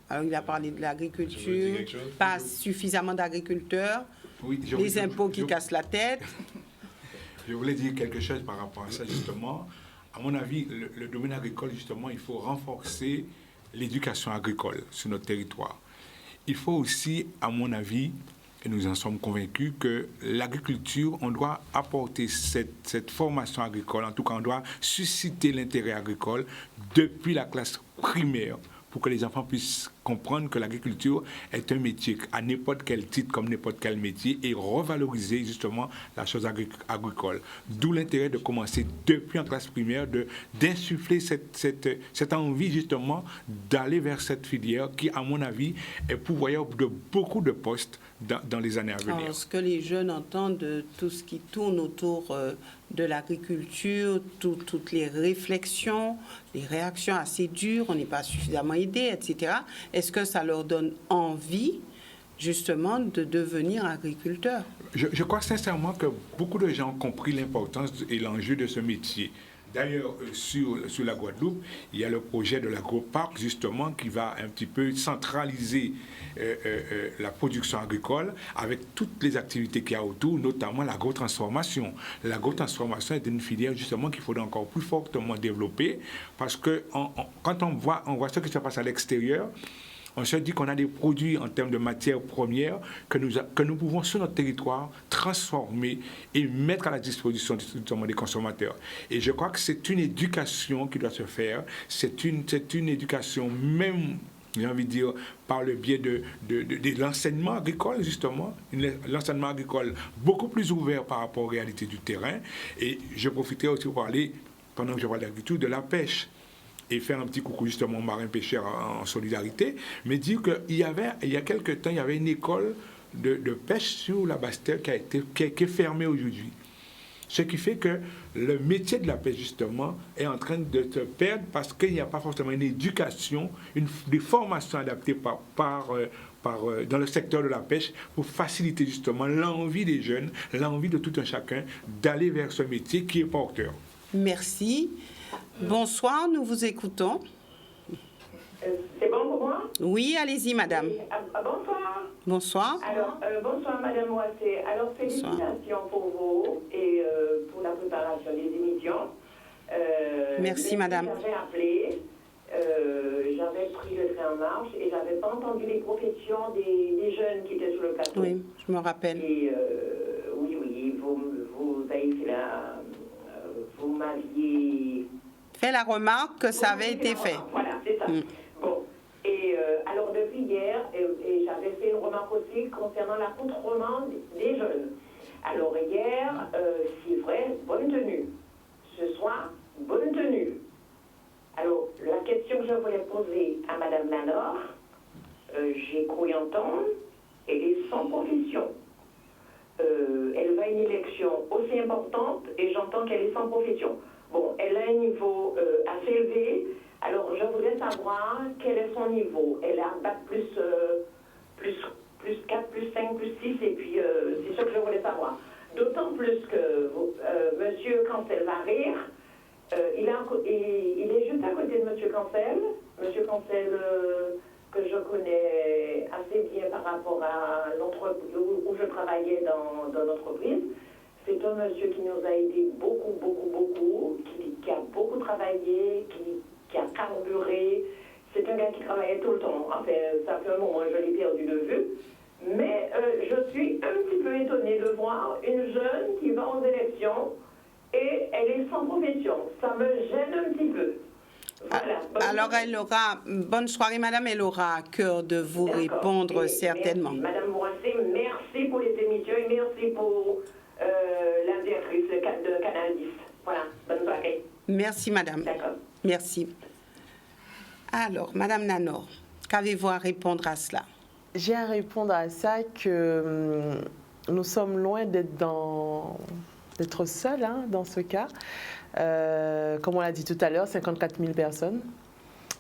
Alors, il a parlé de l'agriculture, pas suffisamment d'agriculteurs, les impôts qui cassent la tête. Je voulais dire quelque chose par rapport à ça, justement. À mon avis, le domaine agricole, justement, il faut renforcer l'éducation agricole sur notre territoire. Il faut aussi, à mon avis, et nous en sommes convaincus, que l'agriculture, on doit apporter cette formation agricole, en tout cas, on doit susciter l'intérêt agricole depuis la classe primaire, pour que les enfants puissent comprendre que l'agriculture est un métier à n'importe quel titre, comme n'importe quel métier, et revaloriser justement la chose agricole. D'où l'intérêt de commencer depuis en classe primaire, d'insuffler cette envie justement d'aller vers cette filière qui, à mon avis, est pourvoyeur de beaucoup de postes dans les années à venir. Alors, ce que les jeunes entendent de tout ce qui tourne autour de l'agriculture, toutes les réflexions, les réactions assez dures, on n'est pas suffisamment aidé, etc. Est-ce que ça leur donne envie, justement, de devenir agriculteur? Je crois sincèrement que beaucoup de gens ont compris l'importance et l'enjeu de ce métier. D'ailleurs, sur la Guadeloupe, il y a le projet de l'agroparc, justement, qui va un petit peu centraliser la production agricole avec toutes les activités qu'il y a autour, notamment l'agrotransformation. L'agrotransformation est une filière, justement, qu'il faudrait encore plus fortement développer, parce que quand on voit ce qui se passe à l'extérieur, on se dit qu'on a des produits en termes de matières premières que nous pouvons sur notre territoire transformer et mettre à la disposition des consommateurs. Et je crois que c'est une éducation qui doit se faire. C'est une éducation même, j'ai envie de dire, par le biais de l'enseignement agricole, justement. L'enseignement agricole beaucoup plus ouvert par rapport aux réalités du terrain. Et je profiterai aussi pour parler, pendant que je parle d'agriculture, de la pêche. Et faire un petit coucou justement aux marins pêcheurs en solidarité, mais dire qu'il y a quelques temps, il y avait une école de pêche sur la Basse-Terre qui est fermée aujourd'hui. Ce qui fait que le métier de la pêche, justement, est en train de se perdre parce qu'il n'y a pas forcément une éducation, des formations adaptées dans le secteur de la pêche pour faciliter justement l'envie des jeunes, l'envie de tout un chacun d'aller vers ce métier qui est porteur. Merci. Bonsoir, nous vous écoutons. C'est bon pour moi? Oui, allez-y, madame. Bonsoir. Bonsoir. Alors, bonsoir, madame Moissé. Alors, félicitations pour vous et pour la préparation des émissions. Merci, madame. J'avais appelé, j'avais pris le train en marche et j'avais pas entendu les professions des jeunes qui étaient sur le plateau. Oui, je me rappelle. Et oui, vous avez fait vous m'aviez fait la remarque que ça avait été fait. Voilà, c'est ça. Bon, et alors depuis hier, et j'avais fait une remarque aussi concernant la contre-romande des jeunes. Alors hier, c'est vrai, bonne tenue. Ce soir, bonne tenue. Alors, la question que je voulais poser à Madame Lanor, j'ai cru entendre, elle est sans profession. Elle va à une élection aussi importante et j'entends qu'elle est sans profession. Bon, elle a un niveau assez élevé, alors je voudrais savoir quel est son niveau. Elle a un bac plus 4, plus 5, plus 6, et puis c'est ce que je voulais savoir. D'autant plus que Monsieur Cancel va rire. Il est juste à côté de Monsieur Cancel. Monsieur Cancel, que je connais assez bien par rapport à l'entreprise où je travaillais dans l'entreprise. C'est un monsieur qui nous a aidé beaucoup, qui a beaucoup travaillé, qui a carburé. C'est un gars qui travaillait tout le temps. Enfin, ça fait un moment, je l'ai perdu de vue. Mais je suis un petit peu étonnée de voir une jeune qui va aux élections et elle est sans profession. Ça me gêne un petit peu. Voilà. Alors, elle aura, bonne soirée, madame, elle aura à cœur de vous répondre certainement. Merci. Madame Moissé, merci pour les émissions et merci pour la directrice de Canal 10. Voilà, bonne soirée. Merci, madame. D'accord. Merci. Alors, madame Nanor, qu'avez-vous à répondre à cela? J'ai à répondre à ça que nous sommes loin d'être seuls dans ce cas. Comme on l'a dit tout à l'heure, 54 000 personnes.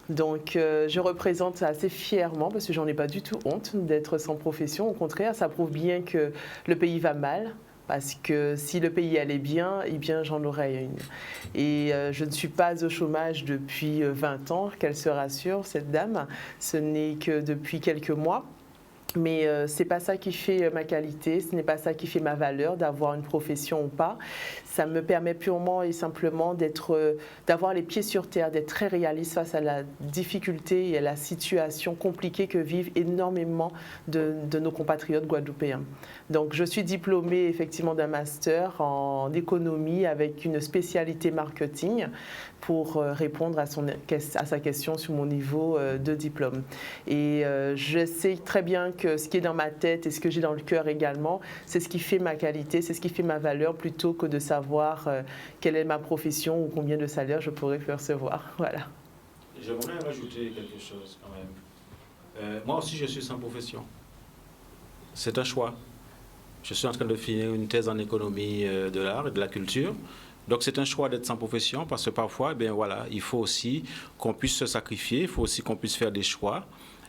Donc, je représente assez fièrement, parce que j'en ai pas du tout honte d'être sans profession. Au contraire, ça prouve bien que le pays va mal. Parce que si le pays allait bien, eh bien, j'en aurais une. Et je ne suis pas au chômage depuis 20 ans, qu'elle se rassure, cette dame. Ce n'est que depuis quelques mois. Mais ce n'est pas ça qui fait ma qualité, ce n'est pas ça qui fait ma valeur, d'avoir une profession ou pas. Ça me permet purement et simplement d'avoir les pieds sur terre, d'être très réaliste face à la difficulté et à la situation compliquée que vivent énormément de nos compatriotes guadeloupéens. Donc je suis diplômée effectivement d'un master en économie avec une spécialité marketing pour répondre à sa question sur mon niveau de diplôme. Et je sais très bien que ce qui est dans ma tête et ce que j'ai dans le cœur également, c'est ce qui fait ma qualité, c'est ce qui fait ma valeur, plutôt que de savoir quelle est ma profession ou combien de salaire je pourrais percevoir. Voilà. J'aimerais rajouter quelque chose quand même. Moi aussi, je suis sans profession. C'est un choix. Je suis en train de finir une thèse en économie de l'art et de la culture. Donc c'est un choix d'être sans profession parce que parfois, il faut aussi qu'on puisse se sacrifier, il faut aussi qu'on puisse faire des choix.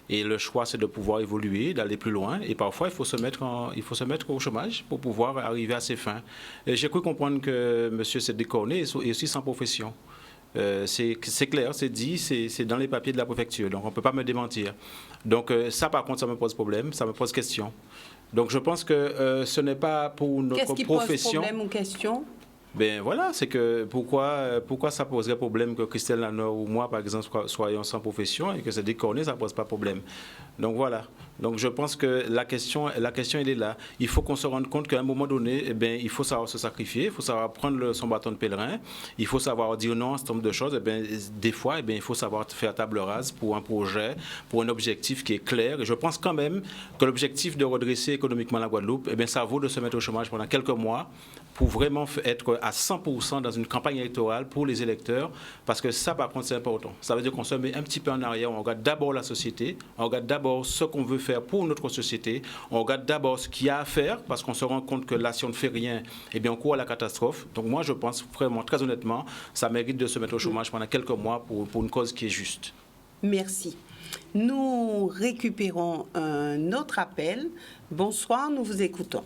Et le choix, c'est de pouvoir évoluer, d'aller plus loin. Et parfois, il faut se mettre au chômage pour pouvoir arriver à ses fins. J'ai cru comprendre que monsieur Cédric Cornet est aussi sans profession. C'est clair, c'est dit, c'est dans les papiers de la préfecture. Donc on ne peut pas me démentir. Donc ça, par contre, ça me pose problème, ça me pose question. Donc je pense que ce n'est pas pour notre profession... Qu'est-ce qui pose problème ou question ? Ben voilà, c'est que pourquoi ça poserait problème que Christelle Lanor ou moi, par exemple, soyons sans profession et que Cédric Cornet, ça ne pose pas problème. Donc voilà. Donc je pense que la question elle est là. Il faut qu'on se rende compte qu'à un moment donné, il faut savoir se sacrifier, il faut savoir prendre son bâton de pèlerin, il faut savoir dire non à un certain nombre de choses. Des fois, il faut savoir faire table rase pour un projet, pour un objectif qui est clair. Et je pense quand même que l'objectif de redresser économiquement la Guadeloupe, ça vaut de se mettre au chômage pendant quelques mois pour vraiment être à 100% dans une campagne électorale pour les électeurs, parce que ça, par contre, c'est important. Ça veut dire qu'on se met un petit peu en arrière, on regarde d'abord la société, on regarde d'abord ce qu'on veut faire pour notre société, on regarde d'abord ce qu'il y a à faire, parce qu'on se rend compte que là, si on ne fait rien, on court à la catastrophe. Donc moi, je pense vraiment, très honnêtement, ça mérite de se mettre au chômage pendant quelques mois pour une cause qui est juste. Merci. Nous récupérons un autre appel. Bonsoir, nous vous écoutons.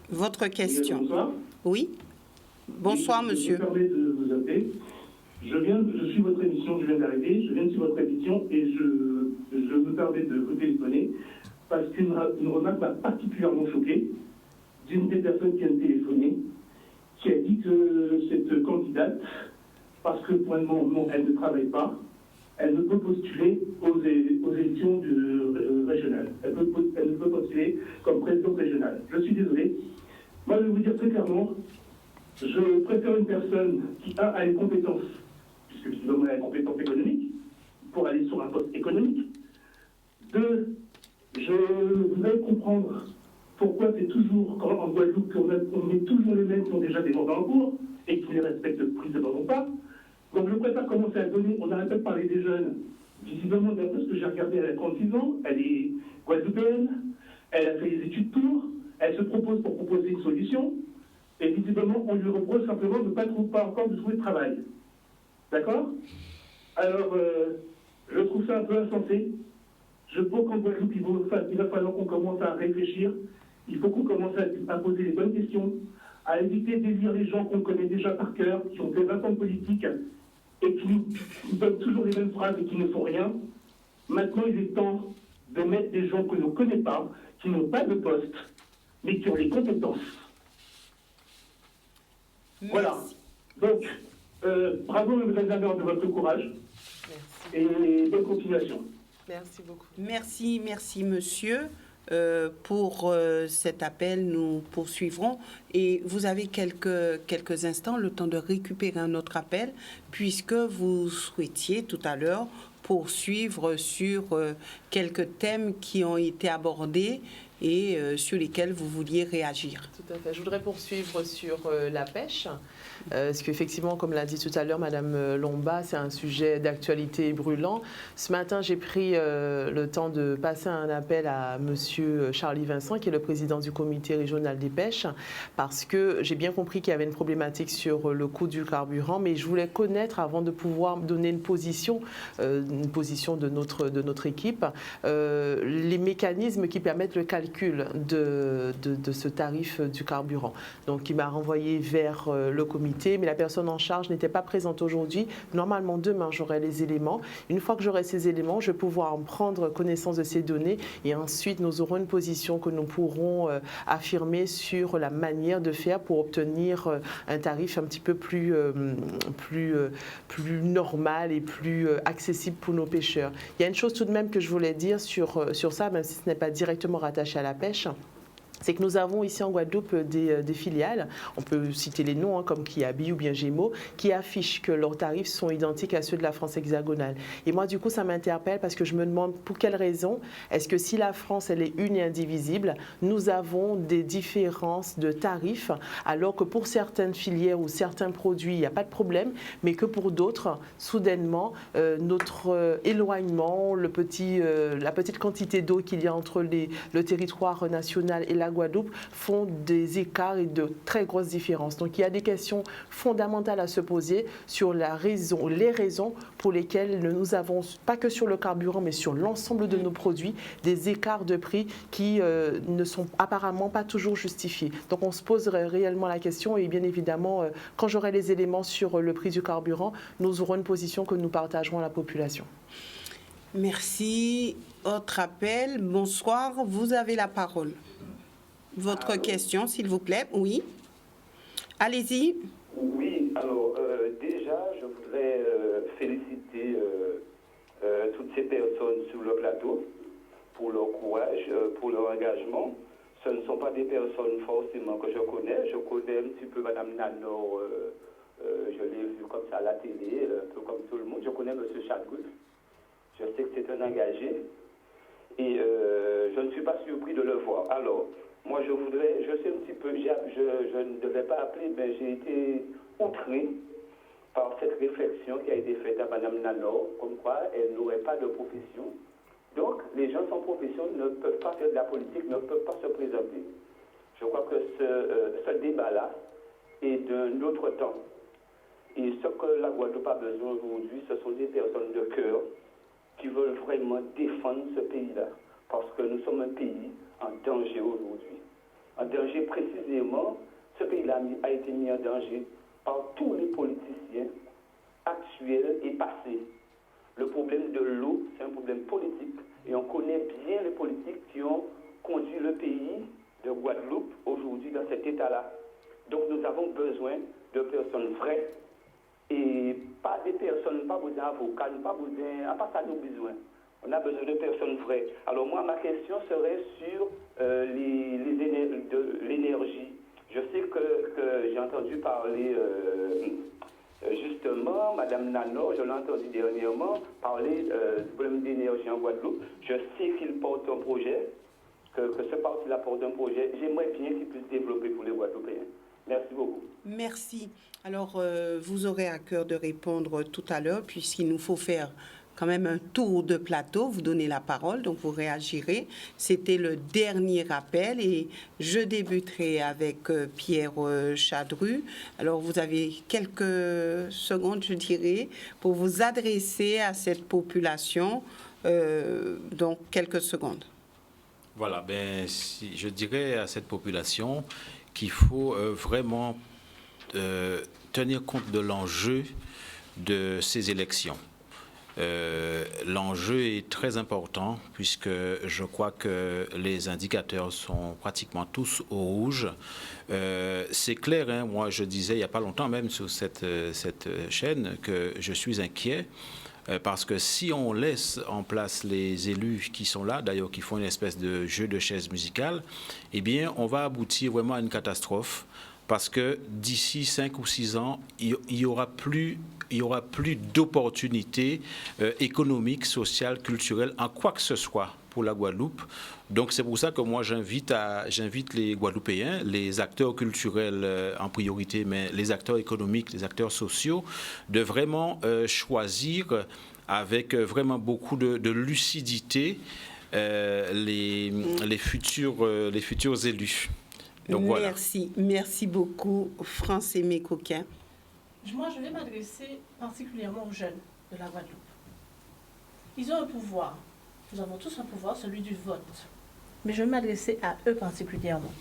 Votre question. Bonsoir. Oui. Bonsoir, monsieur. Je me permets de vous appeler. Je suis votre émission, je viens d'arriver, je viens de suivre votre émission et je me permets de vous téléphoner parce qu'une remarque m'a particulièrement choqué d'une des personnes qui a téléphoné, qui a dit que cette candidate, parce que pour le moment, elle ne travaille pas, elle ne peut postuler aux élections régionales. Elle ne peut postuler comme présidente régionale. Je suis désolé. Moi, je vais vous dire très clairement, je préfère une personne qui, a les compétences, puisque visiblement elle a les compétences économiques, pour aller sur un poste économique. Deux, vous allez comprendre pourquoi c'est toujours, quand en Guadeloupe, on met toujours les mêmes qui ont déjà des mandats en cours et qui ne les respectent précisément pas. Donc je préfère commencer à donner, on arrête pas de parler des jeunes. Visiblement, d'après ce que j'ai regardé, elle a 36 ans, elle est guadeloupéenne, elle a fait les études pour, elle se propose pour proposer une solution, et visiblement, on lui reproche simplement de ne pas encore de trouver de travail. D'accord? Alors, je trouve ça un peu insensé. Je pense qu'en Guadeloupe, il va falloir qu'on commence à réfléchir, il faut qu'on commence à poser les bonnes questions, à éviter d'élire les gens qu'on connaît déjà par cœur, qui ont fait 20 ans de politique, et qui donnent toujours les mêmes phrases et qui ne font rien. Maintenant, il est temps de mettre des gens que l'on ne connaît pas, qui n'ont pas de poste, mais qui ont les compétences. Merci. Voilà. Donc, bravo, mesdames et messieurs, de votre courage. Merci. Et bonne continuation. Merci beaucoup. Merci, monsieur. Pour cet appel, nous poursuivrons. Et vous avez quelques instants, le temps de récupérer un autre appel, puisque vous souhaitiez tout à l'heure poursuivre sur quelques thèmes qui ont été abordés et sur lesquels vous vouliez réagir. Tout à fait. Je voudrais poursuivre sur la pêche. Parce qu'effectivement, comme l'a dit tout à l'heure Madame Lomba, c'est un sujet d'actualité brûlant. Ce matin, j'ai pris le temps de passer un appel à Monsieur Charlie Vincent, qui est le président du comité régional des pêches, parce que j'ai bien compris qu'il y avait une problématique sur le coût du carburant, mais je voulais connaître, avant de pouvoir donner une position de notre équipe, les mécanismes qui permettent le calcul calcul de ce tarif du carburant. Donc, il m'a renvoyé vers le comité, mais la personne en charge n'était pas présente aujourd'hui. Normalement, demain, j'aurai les éléments. Une fois que j'aurai ces éléments, je vais pouvoir en prendre connaissance de ces données et ensuite, nous aurons une position que nous pourrons affirmer sur la manière de faire pour obtenir un tarif un petit peu plus normal et plus accessible pour nos pêcheurs. Il y a une chose tout de même que je voulais dire sur ça, même si ce n'est pas directement rattaché à la pêche. C'est que nous avons ici en Guadeloupe des filiales, on peut citer les noms comme Kiabi ou bien Gémeaux, qui affichent que leurs tarifs sont identiques à ceux de la France hexagonale. Et moi, du coup, ça m'interpelle parce que je me demande pour quelle raison est-ce que si la France, elle est une et indivisible, nous avons des différences de tarifs, alors que pour certaines filières ou certains produits, il n'y a pas de problème, mais que pour d'autres, soudainement, notre éloignement, la petite quantité d'eau qu'il y a entre le territoire national et la Guadeloupe font des écarts et de très grosses différences. Donc il y a des questions fondamentales à se poser sur les raisons pour lesquelles nous avons, pas que sur le carburant, mais sur l'ensemble de nos produits, des écarts de prix qui ne sont apparemment pas toujours justifiés. Donc on se poserait réellement la question et bien évidemment, quand j'aurai les éléments sur le prix du carburant, nous aurons une position que nous partagerons à la population. Merci. Autre appel. Bonsoir, vous avez la parole. Votre question, s'il vous plaît. Oui. Allez-y. Oui, alors déjà, je voudrais féliciter toutes ces personnes sur le plateau pour leur courage, pour leur engagement. Ce ne sont pas des personnes forcément que je connais. Je connais un petit peu Mme Nanor, je l'ai vu comme ça à la télé, un peu comme tout le monde. Je connais M. Chadru. Je sais que c'est un engagé. Et je ne suis pas surpris de le voir. Alors, moi, je sais un petit peu, je ne devais pas appeler, mais j'ai été outré par cette réflexion qui a été faite à Mme Nanor, comme quoi elle n'aurait pas de profession. Donc, les gens sans profession ne peuvent pas faire de la politique, ne peuvent pas se présenter. Je crois que ce débat-là est d'un autre temps. Et ce que la Guadeloupe a besoin aujourd'hui, ce sont des personnes de cœur qui veulent vraiment défendre ce pays-là. Parce que nous sommes un pays en danger aujourd'hui. En danger précisément, ce pays-là a été mis en danger par tous les politiciens actuels et passés. Le problème de l'eau, c'est un problème politique. Et on connaît bien les politiques qui ont conduit le pays de Guadeloupe aujourd'hui dans cet état-là. Donc nous avons besoin de personnes vraies et pas des personnes, pas besoin d'avocats, pas ça nous besoin. On a besoin de personnes vraies. Alors moi, ma question serait sur l'énergie. Je sais que j'ai entendu parler justement, Mme Nanor, je l'ai entendu dernièrement, parler du problème d'énergie en Guadeloupe. Je sais qu'il porte un projet, que ce parti-là porte un projet. J'aimerais bien qu'il puisse développer pour les Guadeloupéens. Merci beaucoup. Merci. Alors, vous aurez à cœur de répondre tout à l'heure, puisqu'il nous faut faire quand même un tour de plateau, vous donnez la parole, donc vous réagirez. C'était le dernier appel et je débuterai avec Pierre Chadru. Alors, vous avez quelques secondes, je dirais, pour vous adresser à cette population. Donc, quelques secondes. Voilà, je dirais à cette population qu'il faut vraiment tenir compte de l'enjeu de ces élections. L'enjeu est très important puisque je crois que les indicateurs sont pratiquement tous au rouge. C'est clair, hein, moi je disais il n'y a pas longtemps même sur cette chaîne que je suis inquiet parce que si on laisse en place les élus qui sont là, d'ailleurs qui font une espèce de jeu de chaises musicales, eh bien on va aboutir vraiment à une catastrophe. Parce que d'ici 5 ou 6 ans, il y aura plus d'opportunités économiques, sociales, culturelles, en quoi que ce soit pour la Guadeloupe. Donc c'est pour ça que moi j'invite les Guadeloupéens, les acteurs culturels en priorité, mais les acteurs économiques, les acteurs sociaux, de vraiment choisir avec vraiment beaucoup de lucidité les futurs élus. Donc, merci, voilà. Merci beaucoup, France-Aimé Coquin. Moi, je vais m'adresser particulièrement aux jeunes de la Guadeloupe. Ils ont un pouvoir. Nous avons tous un pouvoir, celui du vote. mais je vais m'adresser à eux particulièrement.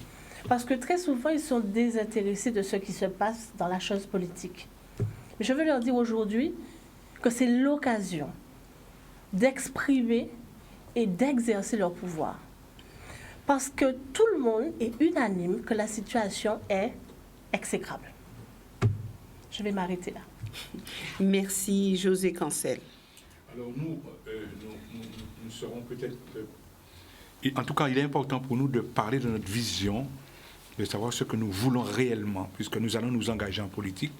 Parce que très souvent, ils sont désintéressés de ce qui se passe dans la chose politique. Mais je veux leur dire aujourd'hui que c'est l'occasion d'exprimer et d'exercer leur pouvoir. Parce que tout le monde est unanime que la situation est exécrable. Je vais m'arrêter là. Merci, José Cancel. Alors nous serons peut-être... en tout cas, il est important pour nous de parler de notre vision, de savoir ce que nous voulons réellement, puisque nous allons nous engager en politique,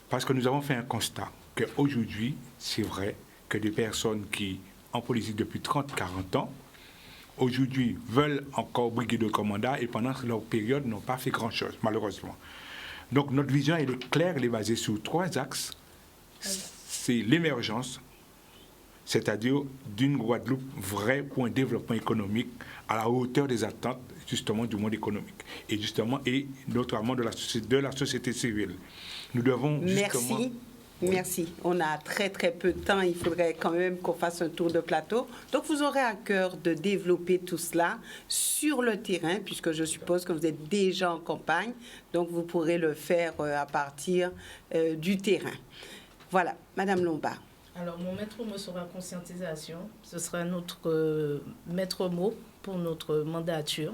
parce que nous avons fait un constat qu'aujourd'hui, c'est vrai que des personnes qui, en politique depuis 30-40 ans, aujourd'hui veulent encore briguer d'autres mandats et pendant leur période n'ont pas fait grand-chose, malheureusement. Donc notre vision, elle est claire, elle est basée sur 3 axes. C'est l'émergence, c'est-à-dire d'une Guadeloupe vraie pour un développement économique à la hauteur des attentes justement du monde économique et justement et notamment de la société civile. Nous devons justement... Merci. On a très peu de temps. Il faudrait quand même qu'on fasse un tour de plateau. Donc, vous aurez à cœur de développer tout cela sur le terrain, puisque je suppose que vous êtes déjà en campagne. Donc, vous pourrez le faire à partir du terrain. Voilà, Madame Lombard. Alors, mon maître mot sera conscientisation. Ce sera notre maître mot pour notre mandature.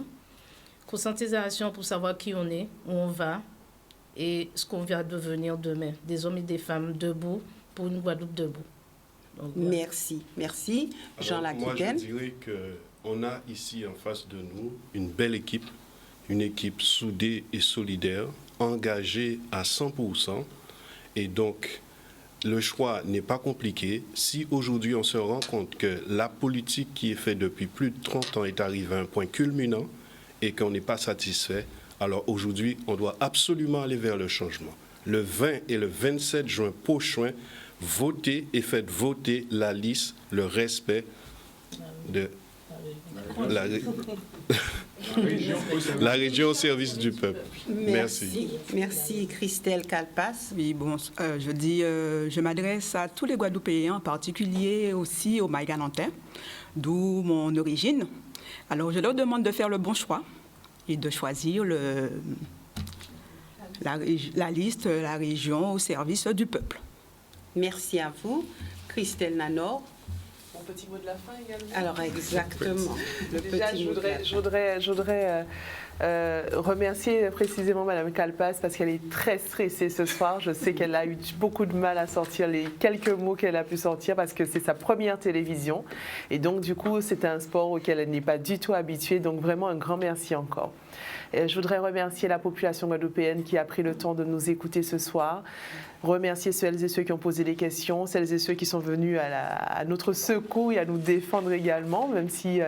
Conscientisation pour savoir qui on est, où on va, et ce qu'on va devenir demain, des hommes et des femmes debout pour une Guadeloupe debout. Donc, voilà. Merci. Jean Laquiquen. Moi, je dirais qu'on a ici en face de nous une belle équipe, une équipe soudée et solidaire, engagée à 100%. Et donc, le choix n'est pas compliqué. Si aujourd'hui on se rend compte que la politique qui est faite depuis plus de 30 ans est arrivée à un point culminant et qu'on n'est pas satisfait, alors aujourd'hui, on doit absolument aller vers le changement. Le 20 et le 27 juin prochain, votez et faites voter la liste, le respect de la région au service du peuple. Merci. Merci, Christelle Kalpas. Oui, bon, je m'adresse à tous les Guadeloupéens, en particulier aussi aux Maïganantins, d'où mon origine. Alors, je leur demande de faire le bon choix et de choisir la liste, la région au service du peuple. Merci à vous. Christelle Nanor. Mon petit mot de la fin également. Alors, exactement. Je voudrais remercier précisément Mme Kalpas parce qu'elle est très stressée ce soir. Je sais qu'elle a eu beaucoup de mal à sortir les quelques mots qu'elle a pu sortir parce que c'est sa première télévision. Et donc, du coup, c'est un sport auquel elle n'est pas du tout habituée. Donc, vraiment, un grand merci encore. Je voudrais remercier la population guadeloupéenne qui a pris le temps de nous écouter ce soir. Remercier celles et ceux qui ont posé des questions, celles et ceux qui sont venus à notre secours et à nous défendre également, même si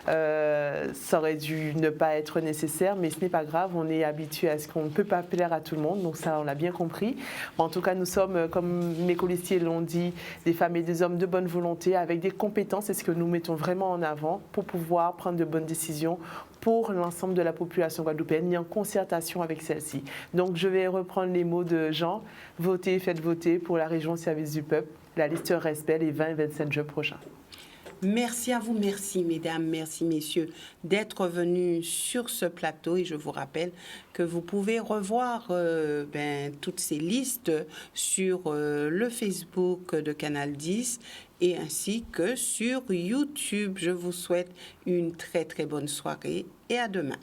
ça aurait dû ne pas être nécessaire, mais ce n'est pas grave, on est habitué à ce qu'on ne peut pas plaire à tout le monde, donc ça on l'a bien compris. En tout cas, nous sommes, comme mes colistiers l'ont dit, des femmes et des hommes de bonne volonté, avec des compétences, c'est ce que nous mettons vraiment en avant pour pouvoir prendre de bonnes décisions pour l'ensemble de la population guadeloupéenne et en concertation avec celle-ci. Donc je vais reprendre les mots de Jean. Votez, faites voter pour la région au service du peuple. La liste respect les 20 et 27 juin prochains. Merci à vous, merci mesdames, merci messieurs d'être venus sur ce plateau et je vous rappelle que vous pouvez revoir toutes ces listes sur le Facebook de Canal 10 et ainsi que sur YouTube. Je vous souhaite une très bonne soirée et à demain.